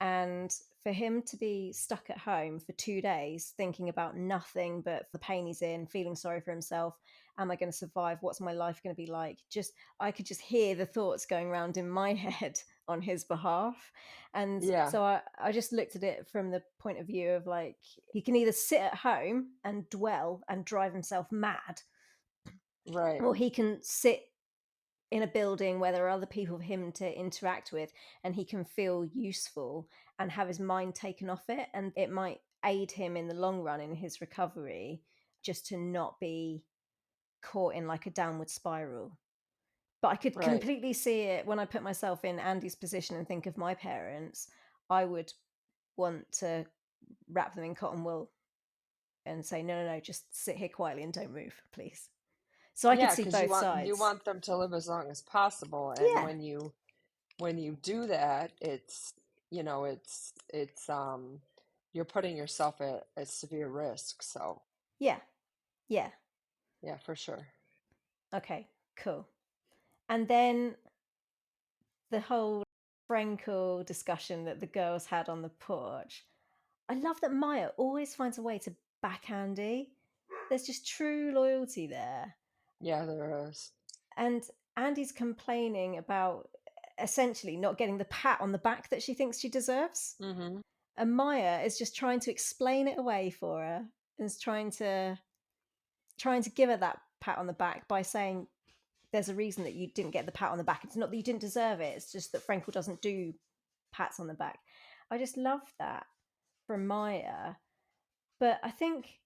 And for him to be stuck at home for 2 days thinking about nothing but the pain he's in, feeling sorry for himself, am I going to survive? What's my life going to be like? Just, I could just hear the thoughts going around in my head on his behalf. And Yeah. so I just looked at it from the point of view of like, he can either sit at home and dwell and drive himself mad, Right. or he can sit in a building where there are other people for him to interact with and he can feel useful and have his mind taken off it. And it might aid him in the long run in his recovery just to not be caught in like a downward spiral. But I could Right. completely see it when I put myself in Andy's position and think of my parents. I would want to wrap them in cotton wool and say, no, no, no, just sit here quietly and don't move, please. So I could Yeah, see because you both want you sides. want them to live as long as possible, and Yeah, when you do that, it's you're putting yourself at a severe risk. So yeah, yeah. yeah, for sure. Okay, cool. And then the whole Frankel discussion that the girls had on the porch. I love that Maya always finds a way to back Andy. There's just true loyalty there. Yeah, there is. And Andy's complaining about essentially not getting the pat on the back that she thinks she deserves. Mm-hmm. And Maya is just trying to explain it away for her and is trying to give her that pat on the back by saying there's a reason that you didn't get the pat on the back. It's not that you didn't deserve it. It's just that Frankel doesn't do pats on the back. I just love that from Maya. But I think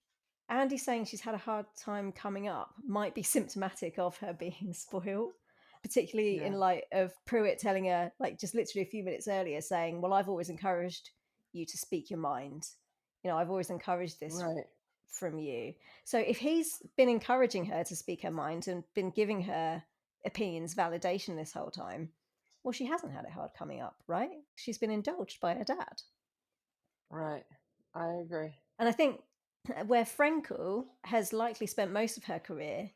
Andy saying she's had a hard time coming up might be symptomatic of her being spoiled, particularly in Yeah. light of Pruitt telling her, like just literally a few minutes earlier, saying, well, I've always encouraged you to speak your mind. I've always encouraged this Right. from you. So if he's been encouraging her to speak her mind and been giving her opinions validation this whole time, well, she hasn't had it hard coming up, right? She's been indulged by her dad. Right. I agree. And I think where Frankel has likely spent most of her career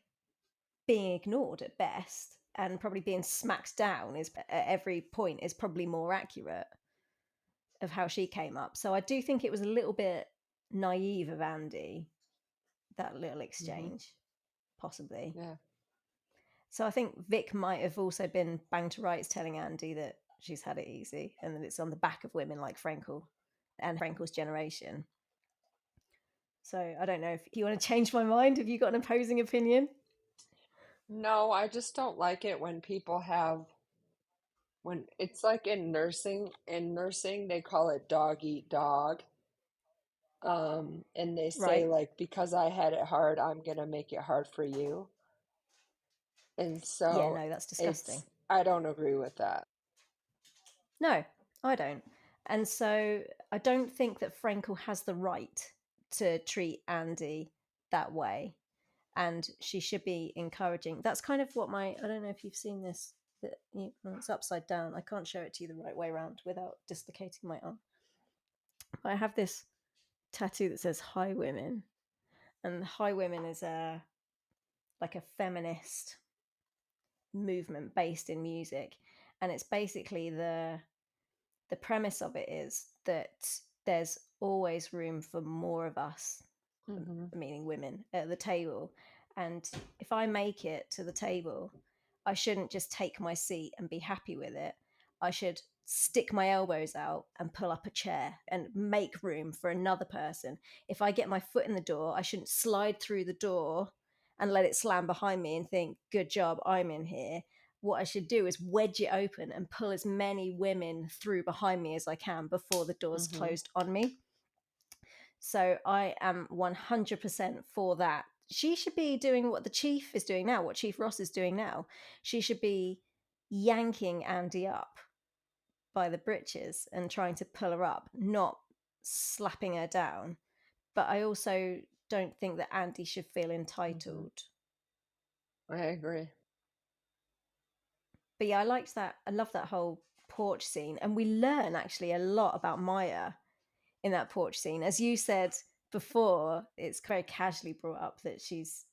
being ignored at best and probably being smacked down is at every point is probably more accurate of how she came up. So I do think it was a little bit naive of Andy, that little Mm-hmm. exchange, possibly. Yeah. So I think Vic might have also been bang to rights telling Andy that she's had it easy and that it's on the back of women like Frankel and Frankel's generation. So I don't know if you want to change my mind. Have you got an opposing opinion? No, I just don't like it when people have when it's like in nursing they call it dog eat dog. And they say Right. like because I had it hard, I'm gonna make it hard for you. And Yeah, so no, that's disgusting. I don't agree with that. No, I don't. And so I don't think that Frankel has the right to treat Andy that way. and she should be encouraging. That's kind of what I don't know if you've seen this, that it's upside down. I can't show it to you the right way around without dislocating my arm. But I have this tattoo that says "Hi Women," and "Hi Women" is a like a feminist movement based in music, and it's basically the premise of it is that there's always room for more of us, Mhm. meaning women, at the table. And if I make it to the table, I shouldn't just take my seat and be happy with it. I should stick my elbows out and pull up a chair and make room for another person. If I get my foot in the door, I shouldn't slide through the door and let it slam behind me and think, good job, I'm in here. What I should do is wedge it open and pull as many women through behind me as I can before the door's Mhm. closed on me. So I am 100% for that. She should be doing what the chief is doing now, what Chief Ross is doing now. She should be yanking Andy up by the breeches and trying to pull her up, not slapping her down. But I also don't think that Andy should feel Mhm. entitled. I agree. But yeah, I liked that. I love that whole porch scene. And we learn actually a lot about Maya in that porch scene. As you said before, it's very casually brought up that she's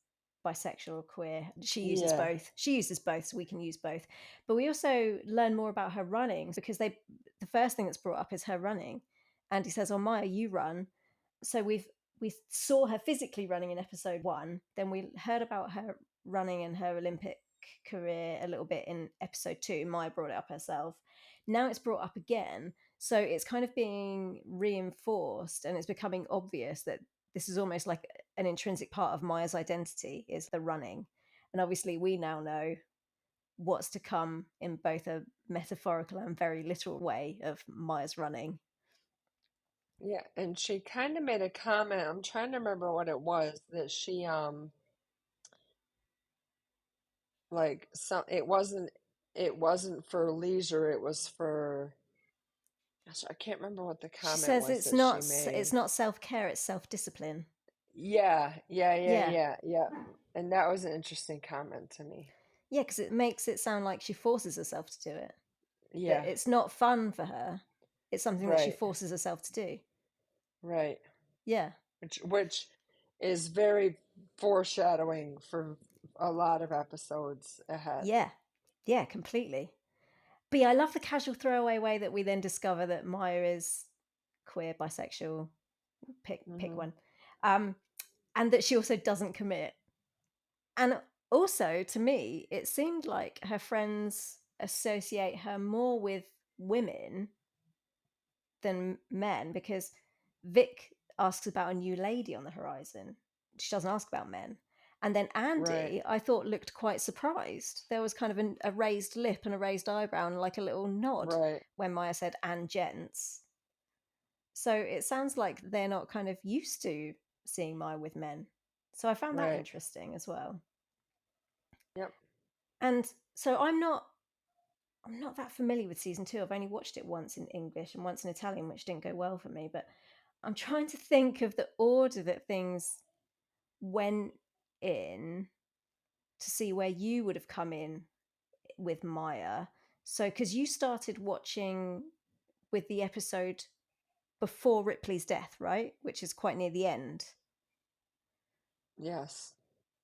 bisexual or queer. She uses Yeah. both. She uses both, so we can use both. But we also learn more about her running because the first thing that's brought up is her running. And he says, "Oh Maya, you run." So we saw her physically running in episode 1, then we heard about her running and her Olympic career a little bit in episode 2. Maya brought it up herself. Now it's brought up again, so it's kind of being reinforced, and it's becoming obvious that this is almost like an intrinsic part of Maya's identity is the running. And obviously we now know what's to come in both a metaphorical and very literal way of Maya's running. Yeah, and she kind of made a comment. I'm trying to remember what it was that she like some it wasn't for leisure, it was for gosh, I can't remember what the She comment says was it's that she not made. it's not self-care, it's self-discipline. Yeah, yeah, yeah, Yeah. yeah, yeah. And that was an interesting comment to me. Yeah, because it makes it sound like she forces herself to do it. That Yeah, it's not fun for her. It's something that she right, forces herself to do. right. Yeah. Which is very foreshadowing for a lot of episodes ahead. Yeah. Yeah, completely. But yeah, I love the casual throwaway way that we then discover that Maya is queer, bisexual, pick Hmm. one. Um, and that she also doesn't commit. And also, to me, it seemed like her friends associate her more with women than men because Vic asks about a new lady on the horizon. She doesn't ask about men. And then Right, Andy, I thought, looked quite surprised. There was kind of a raised lip and a raised eyebrow and like a little nod right, when Maya said, and gents. So it sounds like they're not kind of used to seeing Maya with men. So I found that right. interesting as well. Yep. And so I'm not that familiar with season 2. I've only watched it once in English and once in Italian, which didn't go well for me. But I'm trying to think of the order that things went in to see where you would have come in with Maya. So, because you started watching with the episode before Ripley's death, right? Which is quite near the end. Yes.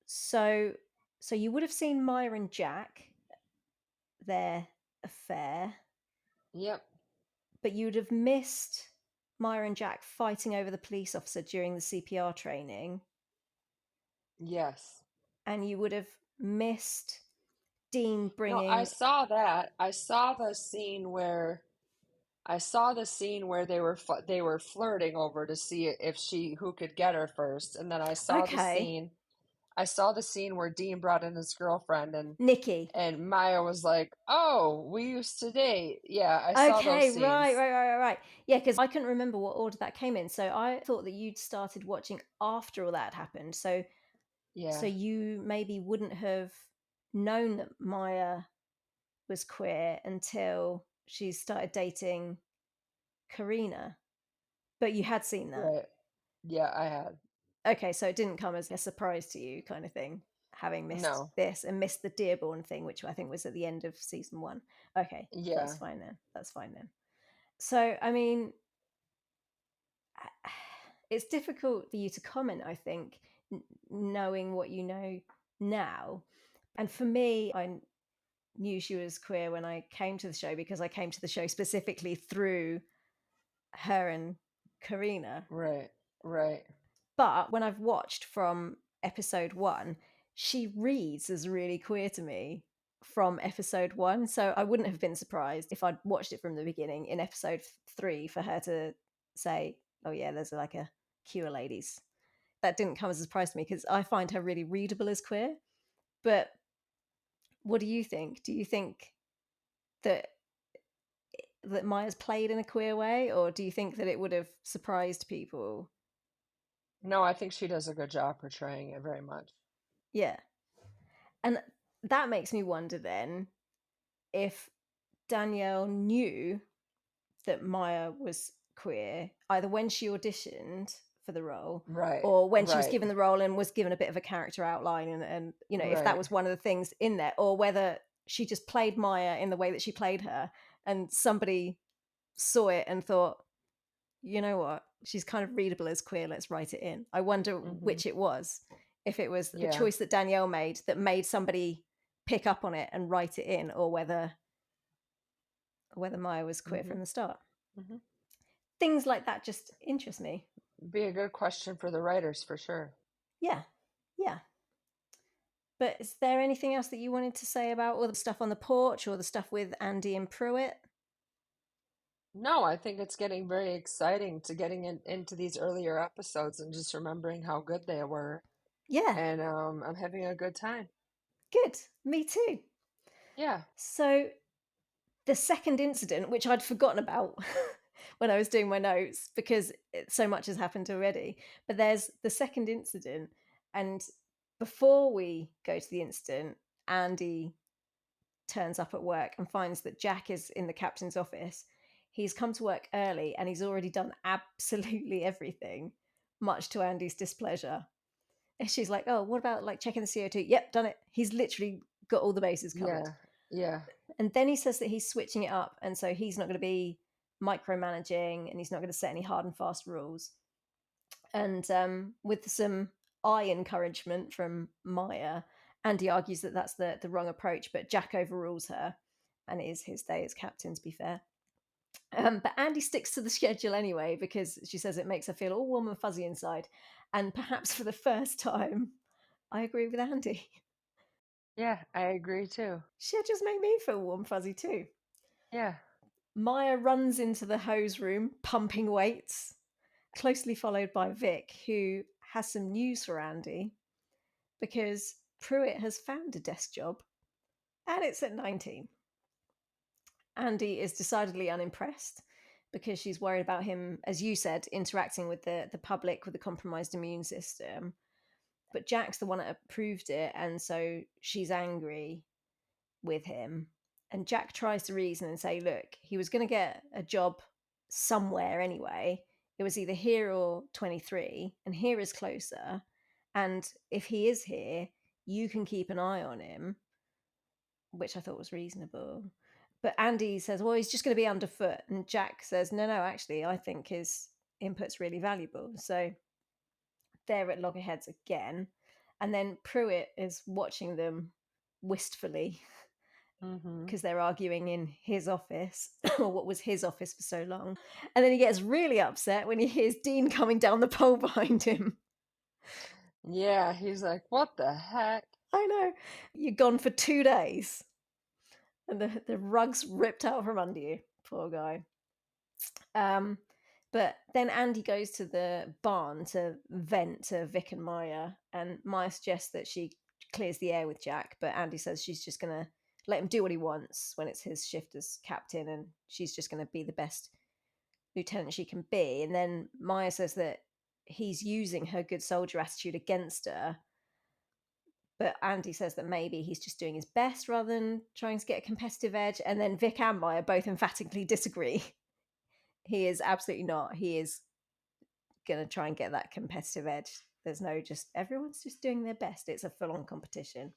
So, so you would have seen Maya and Jack, their affair, Yep. but you would have missed Maya and Jack fighting over the police officer during the CPR training, Yes. and you would have missed Dean No, I bringing. saw that. I saw the scene where they were flirting over to see if she who could get her first, and then I saw the Okay, scene. I saw the scene where Dean brought in his girlfriend, and Nikki. and Maya was like, "Oh, we used to date." Yeah, I saw those Okay, scenes. right. Yeah, because I couldn't remember what order that came in, so I thought that you'd started watching after all that happened. So Yeah, you maybe wouldn't have known that Maya was queer until she started dating Karina, but you had seen that. right. Yeah, I had. Okay, so it didn't come as a surprise to you kind of thing, having missed No. this and missed the Dearborn thing, which I think was at the end of season 1. Okay, that's Yeah. fine then. That's fine then. So, I mean, it's difficult for you to comment, I think, knowing what you know now. And for me, I knew she was queer when I came to the show because I came to the show specifically through her and Karina. Right. Right. But when I've watched from episode 1, she reads as really queer to me from episode 1. So I wouldn't have been surprised if I'd watched it from the beginning in episode 3 for her to say, "Oh yeah, there's like a queer ladies." That didn't come as a surprise to me because I find her really readable as queer. But what do you think? Do you think that Maya's played in a queer way, or do you think that it would have surprised people? No, I think she does a good job portraying it very much. Yeah. And that makes me wonder then if Danielle knew that Maya was queer, either when she auditioned for the role Right. or when she was Right. given the role and was given a bit of a character outline and if that Right. was one of the things in there, or whether she just played Maya in the way that she played her and somebody saw it and thought, you know what, she's kind of readable as queer, let's write it in. I wonder Hmm. which it was. If it was the Yeah. choice that Danielle made that made somebody pick up on it and write it in, or whether Maya was queer Hmm. from the start. Hmm. Things like that just interest me. Be a good question for the writers for sure. Yeah. Yeah. But is there anything else that you wanted to say about all the stuff on the porch or the stuff with Andy and Pruitt? No, I think it's getting very exciting to getting into these earlier episodes and just remembering how good they were. Yeah. And I'm having a good time. Good. Me too. Yeah. So the second incident, which I'd forgotten about when I was doing my notes because so much has happened already, but there's the second incident. And before we go to the incident, Andy turns up at work and finds that Jack is in the captain's office. He's come to work early and he's already done absolutely everything, much to Andy's displeasure. And she's like, "Oh, what about like checking the CO2?" Yep, done it. He's literally got all the bases covered. Yeah. Yeah. And then he says that he's switching it up. And so he's not going to be micromanaging and he's not going to set any hard and fast rules. And with some eye encouragement from Maya, Andy argues that that's the wrong approach, but Jack overrules her, and it is his day as captain, to be fair. But Andy sticks to the schedule anyway because she says it makes her feel all warm and fuzzy inside. And perhaps for the first time, I agree with Andy. Yeah, I agree too. She'll just make me feel warm fuzzy too. Yeah. Maya runs into the hose room, pumping weights, closely followed by Vic, who has some news for Andy because Pruitt has found a desk job and it's at 19. Andy is decidedly unimpressed because she's worried about him, as you said, interacting with the public with a compromised immune system. But Jack's the one that approved it, and so she's angry with him. And Jack tries to reason and say, look, he was going to get a job somewhere anyway. It was either here or 23, and here is closer. And if he is here, you can keep an eye on him, which I thought was reasonable. But Andy says, well, he's just going to be underfoot. And Jack says, no, actually, I think his input's really valuable. So they're at loggerheads again. And then Pruitt is watching them wistfully Hmm. because they're arguing in his office, or what was his office for so long. And then he gets really upset when he hears Dean coming down the pole behind him. Yeah, he's like, what the heck? I know. You're gone for 2 days and the rug's ripped out from under you. Poor guy. Um, but then Andy goes to the barn to vent to Vic and Maya, and Maya suggests that she clears the air with Jack, but Andy says she's just going to let him do what he wants when it's his shift as captain, and she's just going to be the best lieutenant she can be. And then Maya says that he's using her good soldier attitude against her, but Andy says that maybe he's just doing his best rather than trying to get a competitive edge. And then Vic and Maya both emphatically disagree. He is absolutely not. He is going to try and get that competitive edge. There's no just, everyone's just doing their best. It's a full-on competition.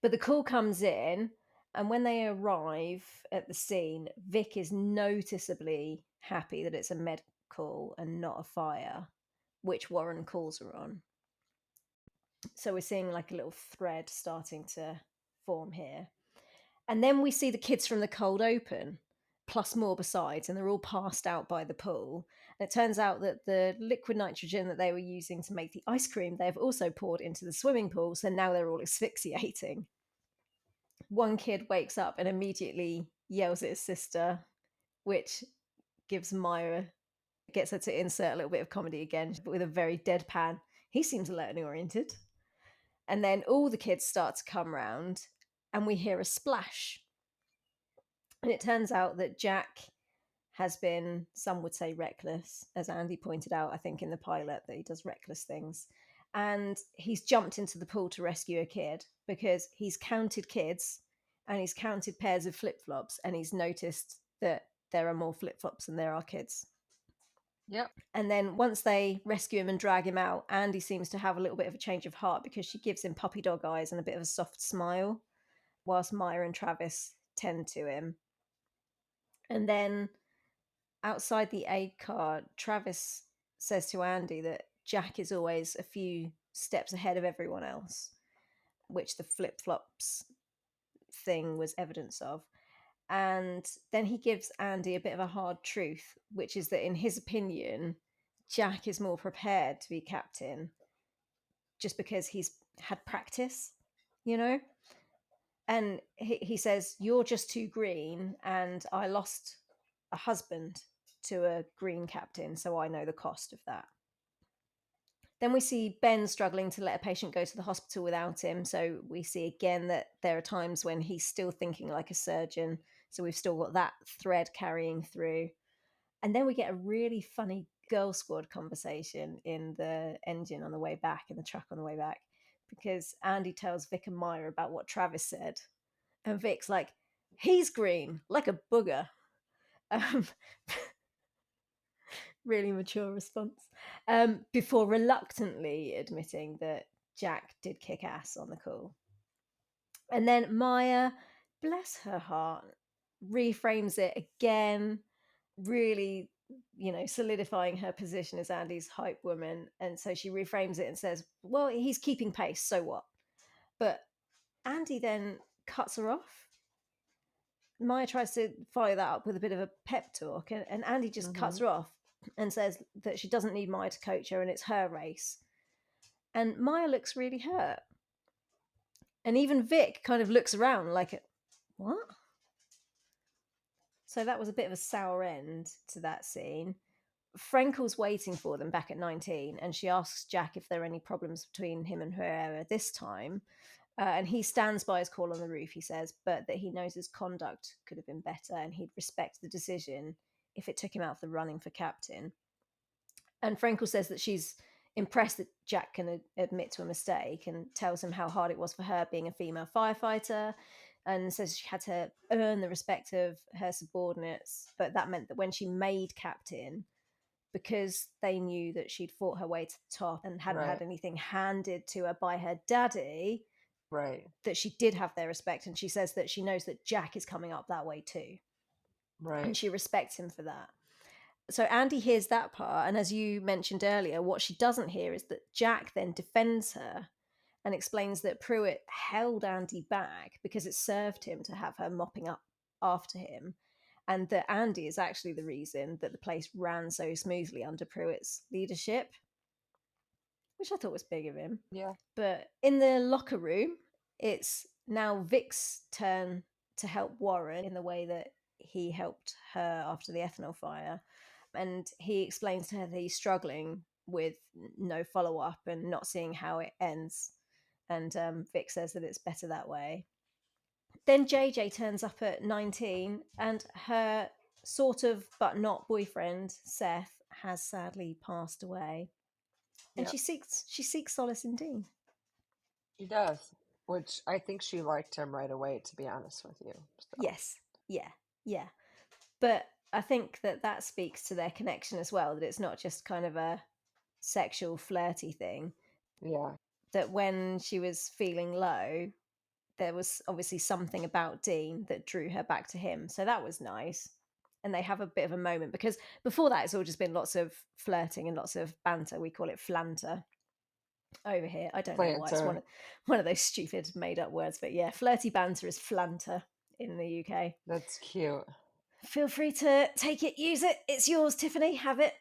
But the call comes in, and when they arrive at the scene, Vic is noticeably happy that it's a med call and not a fire, which Warren calls her on. So we're seeing like a little thread starting to form here. And then we see the kids from the cold open, plus more besides, and they're all passed out by the pool. And it turns out that the liquid nitrogen that they were using to make the ice cream, they've also poured into the swimming pool. So now they're all asphyxiating. One kid wakes up and immediately yells at his sister, which gives Myra, gets her to insert a little bit of comedy again, but with a very deadpan, he seems learning oriented. And then all the kids start to come round, and we hear a splash. And it turns out that Jack has been, some would say, reckless, as Andy pointed out, I think, in the pilot, that he does reckless things. And he's jumped into the pool to rescue a kid because he's counted kids and he's counted pairs of flip flops, and he's noticed that there are more flip flops than there are kids. Yep. And then once they rescue him and drag him out, Andy seems to have a little bit of a change of heart because she gives him puppy dog eyes and a bit of a soft smile, whilst Myra and Travis tend to him. And then outside the aid car, Travis says to Andy that Jack is always a few steps ahead of everyone else, which the flip flops thing was evidence of. And then he gives Andy a bit of a hard truth, which is that in his opinion, Jack is more prepared to be captain just because he's had practice, you know? And he says, "You're just too green, and I lost a husband to a green captain, so I know the cost of that." Then we see Ben struggling to let a patient go to the hospital without him. So we see again that there are times when he's still thinking like a surgeon. So we've still got that thread carrying through. And then we get a really funny girl squad conversation in the engine on the way back, in the truck on the way back, because Andy tells Vic and Myra about what Travis said. And Vic's like, "He's green, like a booger." Um, really mature response. Before reluctantly admitting that Jack did kick ass on the call. And then Maya, bless her heart, reframes it again, really, solidifying her position as Andy's hype woman. And so she reframes it and says, "Well, he's keeping pace, so what?" But Andy then cuts her off. Maya tries to follow that up with a bit of a pep talk, and Andy just cuts her off and says that she doesn't need Maya to coach her and it's her race. And Maya looks really hurt. And even Vic kind of looks around like, what? So that was a bit of a sour end to that scene. Frankel's waiting for them back at 19, and she asks Jack if there are any problems between him and her this time. And he stands by his call on the roof, he says, but that he knows his conduct could have been better and he'd respect the decision if it took him out of the running for captain. And Frankel says that she's impressed that Jack can admit to a mistake, and tells him how hard it was for her being a female firefighter, and says she had to earn the respect of her subordinates. But that meant that when she made captain, because they knew that she'd fought her way to the top and hadn't had anything handed to her by her daddy, Right. that she did have their respect. And she says that she knows that Jack is coming up that way too. Right. And she respects him for that. So Andy hears that part. And as you mentioned earlier, what she doesn't hear is that Jack then defends her and explains that Pruitt held Andy back because it served him to have her mopping up after him. And that Andy is actually the reason that the place ran so smoothly under Pruitt's leadership, which I thought was big of him. Yeah. But in the locker room, it's now Vic's turn to help Warren in the way that he helped her after the ethanol fire. And he explains to her that he's struggling with no follow-up and not seeing how it ends. And Vic says that it's better that way. Then JJ turns up at 19, and her sort of but not boyfriend, Seth, has sadly passed away. And Yep. she seeks solace in Dean. She does, which I think she liked him right away, to be honest with you. So. Yes. Yeah. But I think that speaks to their connection as well, that it's not just kind of a sexual flirty thing, Yeah. that when she was feeling low, there was obviously something about Dean that drew her back to him. So that was nice. And they have a bit of a moment, because before that it's all just been lots of flirting and lots of banter. We call it flanter over here. I don't know why. It's Planter. one of those stupid made up words, but yeah, flirty banter is flanter in the UK. That's cute. Feel free to take it, use it. It's yours, Tiffany. Have it.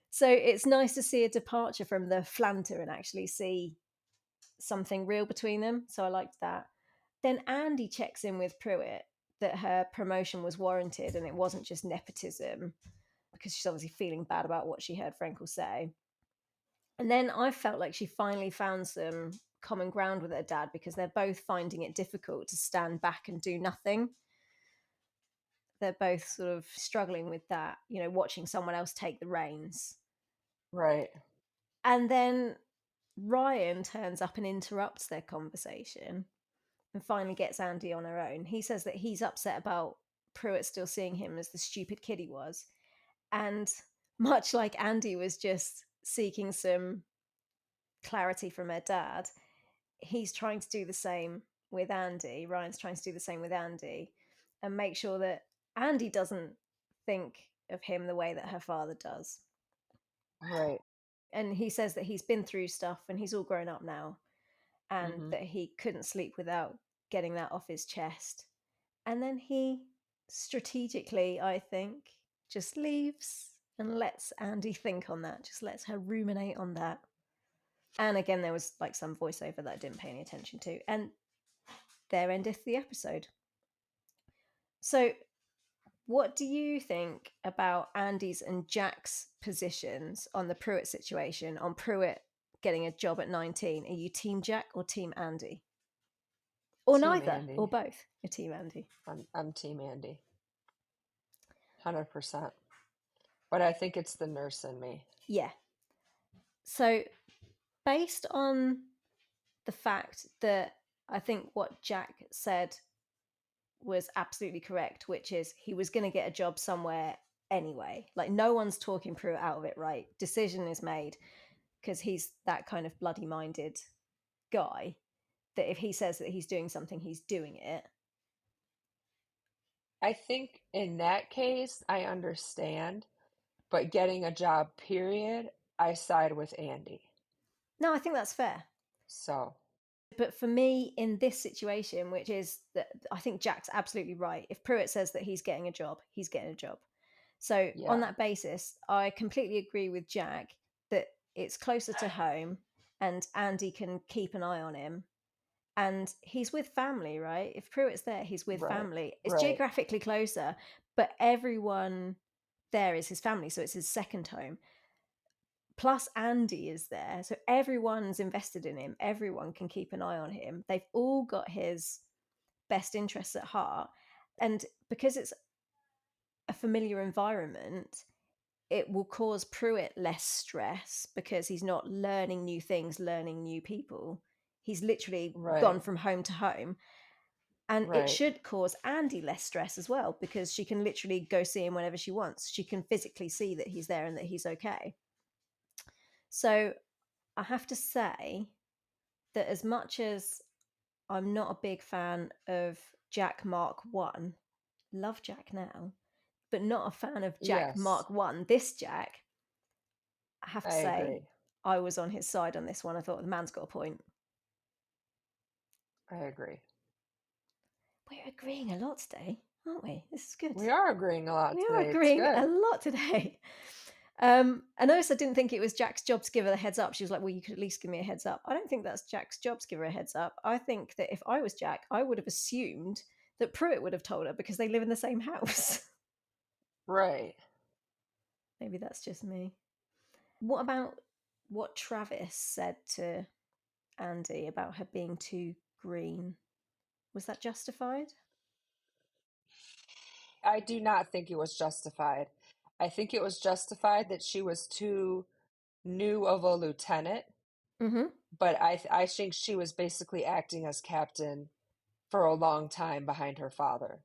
So it's nice to see a departure from the flanter and actually see something real between them. So I liked that. Then Andy checks in with Pruitt that her promotion was warranted and it wasn't just nepotism, because she's obviously feeling bad about what she heard Frankel say. And then I felt like she finally found some common ground with her dad, because they're both finding it difficult to stand back and do nothing. They're both sort of struggling with that, watching someone else take the reins. Right. And then Ryan turns up and interrupts their conversation and finally gets Andy on her own. He says that he's upset about Pruitt still seeing him as the stupid kid he was. And much like Andy was just seeking some clarity from her dad, he's trying to do the same with Andy. Ryan's trying to do the same with Andy and make sure that Andy doesn't think of him the way that her father does. Right. And he says that he's been through stuff and he's all grown up now, and Mm-hmm. that he couldn't sleep without getting that off his chest. And then he strategically, I think, just leaves and lets Andy think on that, just lets her ruminate on that. And again, there was like some voiceover that I didn't pay any attention to. And there endeth the episode. So, what do you think about Andy's and Jack's positions on the Pruitt situation, on Pruitt getting a job at 19? Are you Team Jack or Team Andy? Or Team neither, or Andy. both? You're Team Andy. I'm Team Andy. 100%. But I think it's the nurse in me. Yeah. So, based on the fact that I think what Jack said was absolutely correct, which is he was going to get a job somewhere anyway. Like, no one's talking Pruitt out of it, right? Decision is made, because he's that kind of bloody minded guy that if he says that he's doing something, he's doing it. I think in that case, I understand, but getting a job, period, I side with Andy. No, I think that's fair. So, But for me, in this situation, which is that I think Jack's absolutely right. If Pruitt says that he's getting a job, he's getting a job. So, on yeah. that basis, I completely agree with Jack that it's closer to home and Andy can keep an eye on him. And he's with family, right? If Pruitt's there, he's with Right. family. It's Right. geographically closer, but everyone there is his family. So, it's his second home. Plus, Andy is there. So, everyone's invested in him. Everyone can keep an eye on him. They've all got his best interests at heart. And because it's a familiar environment, it will cause Pruitt less stress because he's not learning new things, learning new people. He's literally Right. gone from home to home. And it Right. should cause Andy less stress as well, because she can literally go see him whenever she wants. She can physically see that he's there and that he's okay. So I have to say that as much as I'm not a big fan of Jack Mark 1, love Jack now, but not a fan of Jack Yes, Mark 1, this Jack, I have to I say, agree. I was on his side on this one. I thought the man's got a point. I agree. We're agreeing a lot today, aren't we? This is good. We are agreeing a lot We are today. It's agreeing a good. lot today. And also didn't think it was Jack's job to give her the heads up. She was like, well, you could at least give me a heads up. I don't think that's Jack's job to give her a heads up. I think that if I was Jack, I would have assumed that Pruitt would have told her because they live in the same house. Right. Maybe that's just me. What about what Travis said to Andy about her being too green? Was that justified? I do not think it was justified. I think it was justified that she was too new of a lieutenant, Mm-hmm. but I think she was basically acting as captain for a long time behind her father.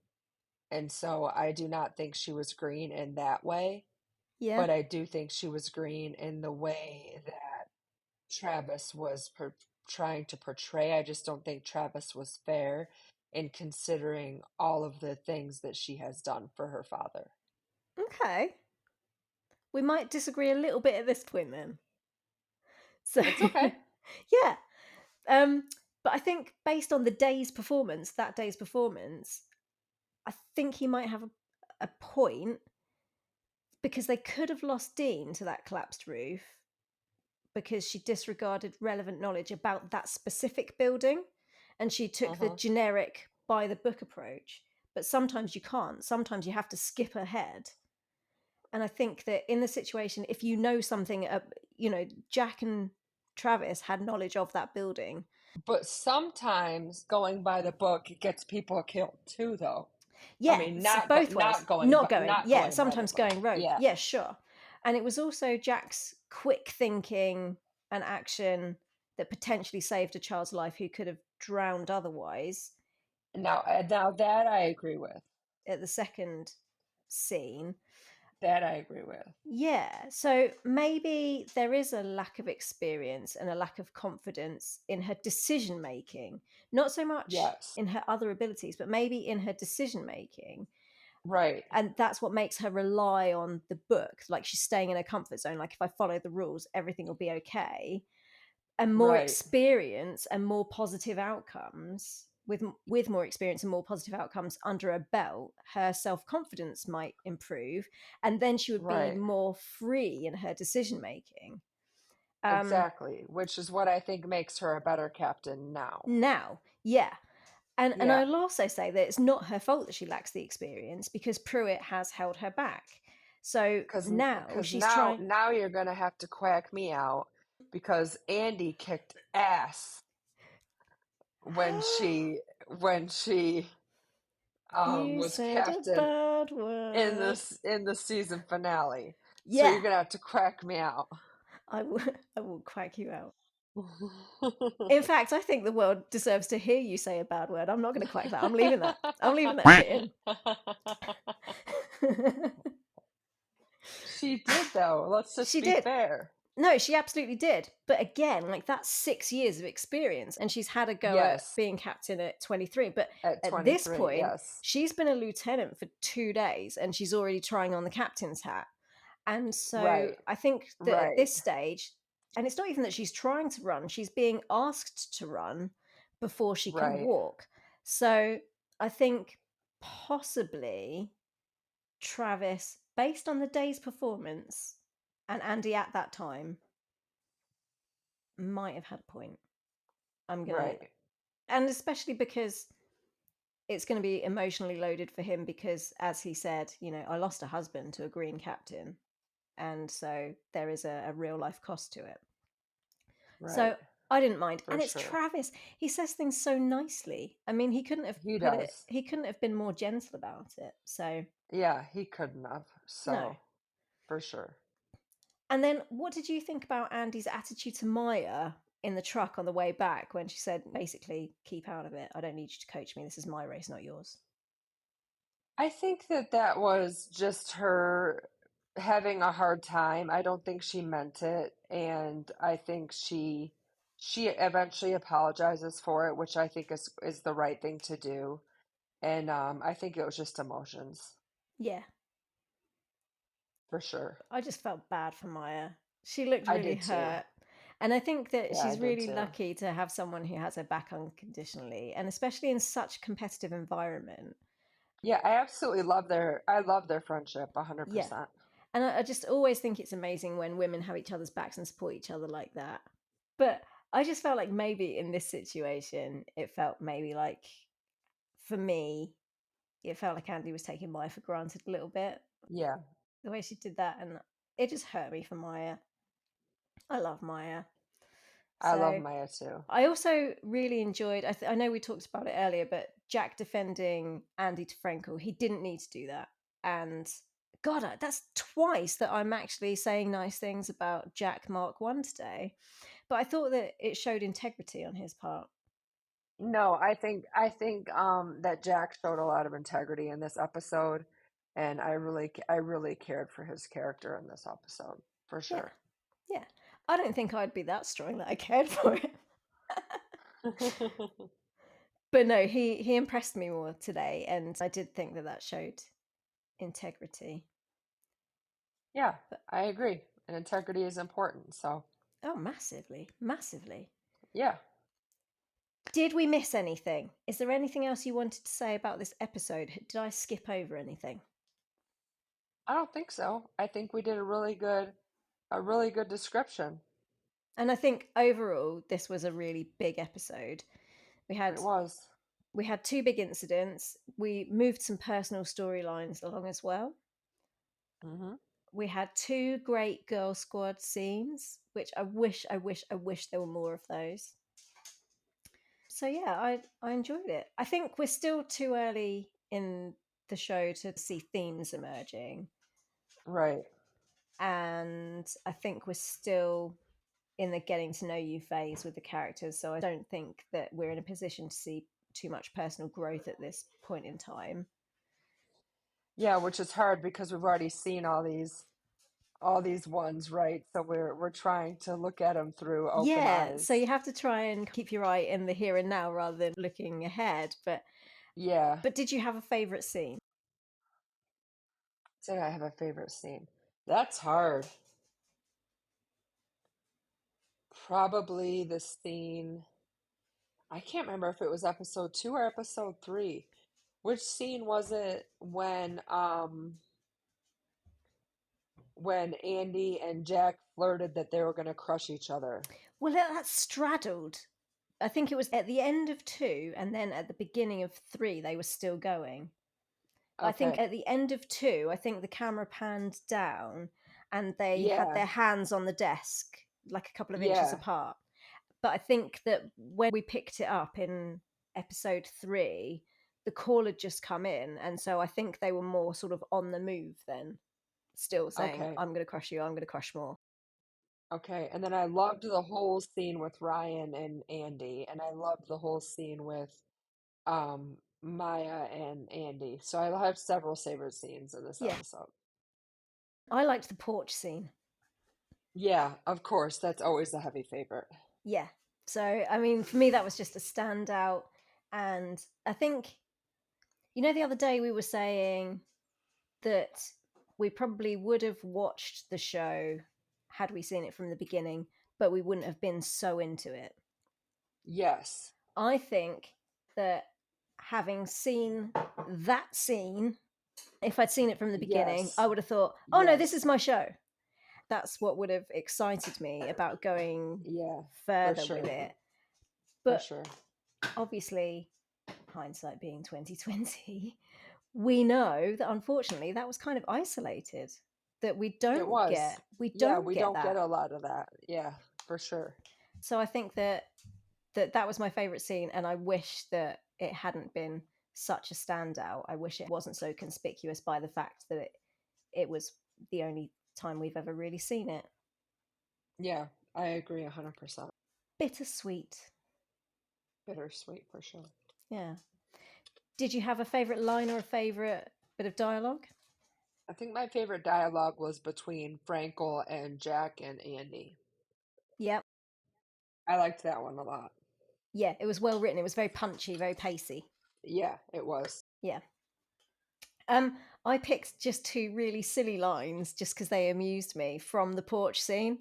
And so I do not think she was green in that way. Yeah. but I do think she was green in the way that Travis was trying to portray. I just don't think Travis was fair in considering all of the things that she has done for her father. Okay. We might disagree a little bit at this point then. So, It's okay. yeah. Um, but I think based on that day's performance, I think he might have a point because they could have lost Dean to that collapsed roof because she disregarded relevant knowledge about that specific building and she took the Uh-huh. generic by the book approach. But sometimes you can't. Sometimes you have to skip ahead. And I think that in the situation, if you know something, Jack and Travis had knowledge of that building. But sometimes going by the book it gets people killed too, though. I Yeah, mean, so both ways. Not going. not Yeah, going by the sometimes book. going rogue. Yeah. Yeah, sure. And it was also Jack's quick thinking and action that potentially saved a child's life who could have drowned otherwise Now that I agree with. at the second scene. That I agree with. Yeah, so maybe there is a lack of experience and a lack of confidence in her decision making, not so much Yes. in her other abilities, but maybe in her decision making. Right. And that's what makes her rely on the book. Like she's staying in her comfort zone. Like if I follow the rules, everything will be okay. And more Right. experience and more positive outcomes with more experience and more positive outcomes under her belt, her self-confidence might improve, and then she would be Right. more free in her decision making. um Exactly. Which is what I think makes her a better captain now. Now, yeah. And Yeah. I'll also say that it's not her fault that she lacks the experience because Pruitt has held her back. So Cause, now cause she's now, trying. now you're gonna have to quack me out because Andy kicked ass when she You was said a captain bad word. in the season finale. So you're Yeah, gonna have to crack me out. I will. I will quack you out. In fact, I think the world deserves to hear you say a bad word. I'm not going to quack that. I'm leaving that. I'm leaving that bit in. She did though. Let's just She be did. fair. No, she absolutely did. But again, like that's 6 years of experience, and she's had a go at Yes, being captain at 23. But at at this 23. point, Yes. she's been a lieutenant for 2 days, and she's already trying on the captain's hat. And so Right. I think that at Right. this stage, and it's not even that she's trying to run, she's being asked to run before she can Right. walk. So I think possibly Travis, based on the day's performance and Andy at that time, might have had a point. I'm going to, Right. and especially because it's going to be emotionally loaded for him because, as he said, I lost a husband to a green captain. And so there is a real life cost to it. Right. So I didn't mind. For And it's sure. Travis. He says things so nicely. I mean, He does. he couldn't have been more gentle about it. So Yeah, he couldn't have. no. So, for sure. And then what did you think about Andy's attitude to Maya in the truck on the way back when she said basically, keep out of it. I don't need you to coach me. This is my race, not yours. I think that that was just her having a hard time. I don't think she meant it, and I think she eventually apologizes for it, which I think is the right thing to do. And I think it was just emotions, Yeah. for sure. I just felt bad for Maya. She looked I really did too. hurt. And I think that Yeah, I she's did really too. lucky to have someone who has her back unconditionally, and especially in such a competitive environment. Yeah, I love their friendship Yeah. 100%. And I just always think it's amazing when women have each other's backs and support each other like that. But I just felt like maybe in this situation, it felt maybe like, for me, it felt like Andy was taking Maya for granted a little bit. Yeah, The way she did that, and it just hurt me for Maya. I love Maya. I love So Maya too. I also really enjoyed. I know we talked about it earlier, but Jack defending Andy to Frankel, he didn't need to do that. And God, that's twice that I'm actually saying nice things about Jack Mark One today. But I thought that it showed integrity on his part. No, I think that Jack showed a lot of integrity in this episode. and I really cared for his character in this episode for Yeah, sure. yeah. I don't think I'd be that strong that I cared for him. But no, he impressed me more today, and I did think that that showed integrity. Yeah, But I agree. And integrity is important. So, oh, massively, massively. yeah, Did we miss anything? Is there anything else you wanted to say about this episode? Did I skip over anything? I don't think so. I think we did a really good description. And I think overall this was a really big episode. We had It was. we had two big incidents. We moved some personal storylines along as well. Hmm. We had two great girl squad scenes, which I wish there were more of those. So yeah, I enjoyed it. I think we're still too early in the show to see themes emerging, Right. and I think we're still in the getting to know you phase with the characters. So I don't think that we're in a position to see too much personal growth at this point in time. Yeah, which is hard because we've already seen all these ones, right? So we're trying to look at them through open Yeah, so eyes. you have to try and keep your eye in the here and now rather than looking ahead. But Yeah. but did you have a favorite scene? Say I have a favorite scene. That's hard. Probably the scene. I can't remember if it was episode 2 or episode 3. Which scene was it when Andy and Jack flirted that they were going to crush each other? Well, that straddled. I think it was at the end of two, and then at the beginning of three, they were still going. But I think Okay. at the end of two, I think the camera panned down and they had Yeah. their hands on the desk, like a couple of inches Yeah. apart. But I think that when we picked it up in episode three, the call had just come in. And so I think they were more sort of on the move then, still saying, Okay. I'm going to crush you, I'm going to crush more. Okay. And then I loved the whole scene with Ryan and Andy, and I loved the whole scene with Maya and Andy. So I have several favorite scenes in this Yeah. episode. I liked the porch scene. Yeah, of course, that's always a heavy favorite. Yeah. So, I mean, for me, that was just a standout. And I think, the other day we were saying that we probably would have watched the show had we seen it from the beginning, but we wouldn't have been so into it. Yes. I think that having seen that scene, if I'd seen it from the beginning, I Yes. would have thought, oh no, this Yes. is my show. That's what would have excited me about going Yeah, for further with sure. it. For But sure. obviously, hindsight being 2020, we know that unfortunately that was kind of isolated. That we It don't was. get we Yeah, don't we get don't get that. a lot of that. Yeah, for sure. So I think that was my favorite scene, and I wish that it hadn't been such a standout. I wish it wasn't so conspicuous by the fact that it was the only time we've ever really seen it. Yeah, I agree 100%. Bittersweet. Bittersweet for sure. Yeah. Did you have a favorite line or a favorite bit of dialogue? I think my favorite dialogue was between Frankel and Jack and Andy. Yep. I liked that one a lot. Yeah, it was well written. It was very punchy, very pacey. Yeah, it was. Yeah. I picked just two really silly lines just because they amused me from the porch scene.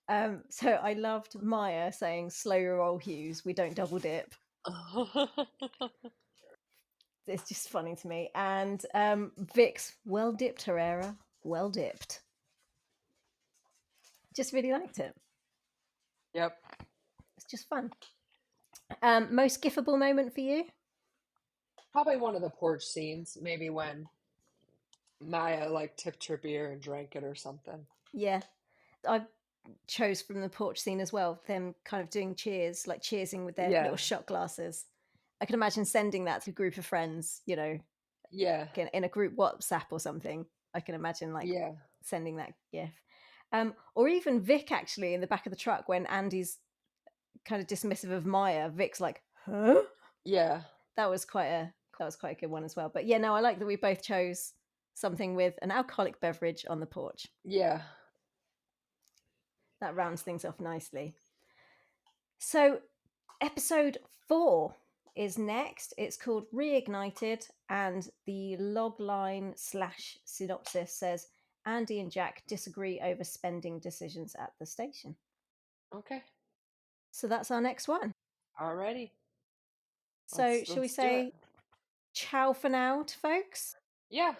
So I loved Maya saying, "Slow your roll, Hughes. We don't double dip." It's just funny to me. And Vic's, "Well dipped, Herrera. Well dipped." Just really liked it. Yep. It's just fun. Most gifable moment for you? Probably one of the porch scenes, maybe when Maya like tipped her beer and drank it or something. Yeah, I chose from the porch scene as well. Them kind of doing cheers, like cheersing with their little Yeah. shot glasses. I can imagine sending that to a group of friends, Yeah. in a group WhatsApp or something. I can imagine like Yeah. sending that gif. Or even Vic actually in the back of the truck when Andy's kind of dismissive of Maya. Vic's like, "Huh?" Yeah. That was quite a good one as well. But yeah, no, I like that we both chose something with an alcoholic beverage on the porch. Yeah. That rounds things off nicely. So, episode 4 is next. It's called Reignited, and the logline / synopsis says Andy and Jack disagree over spending decisions at the station. Okay. So that's our next one. Alrighty. So, shall we Let's do it. say ciao for now to folks? Yeah.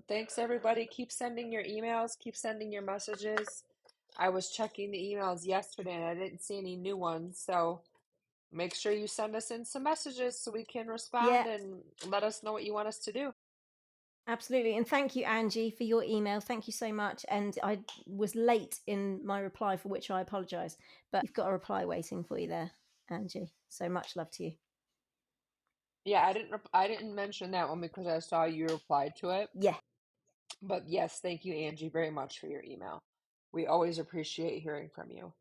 Thanks everybody. Keep sending your emails, keep sending your messages. I was checking the emails yesterday and I didn't see any new ones, so make sure you send us in some messages so we can respond Yeah, and let us know what you want us to do. absolutely. And thank you, Angie, for your email. Thank you so much. And I was late in my reply, for which I apologize. But you've got a reply waiting for you there, Angie. So much love to you. Yeah, I didn't mention that one because I saw you replied to it. Yeah. But yes, thank you, Angie, very much for your email. We always appreciate hearing from you.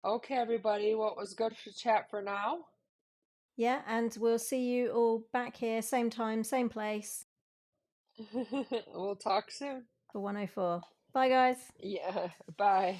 Okay, everybody, what was good for chat for now? Yeah. And we'll see you all back here, same time, same place We'll talk soon. for 104. Bye, guys. Yeah, bye.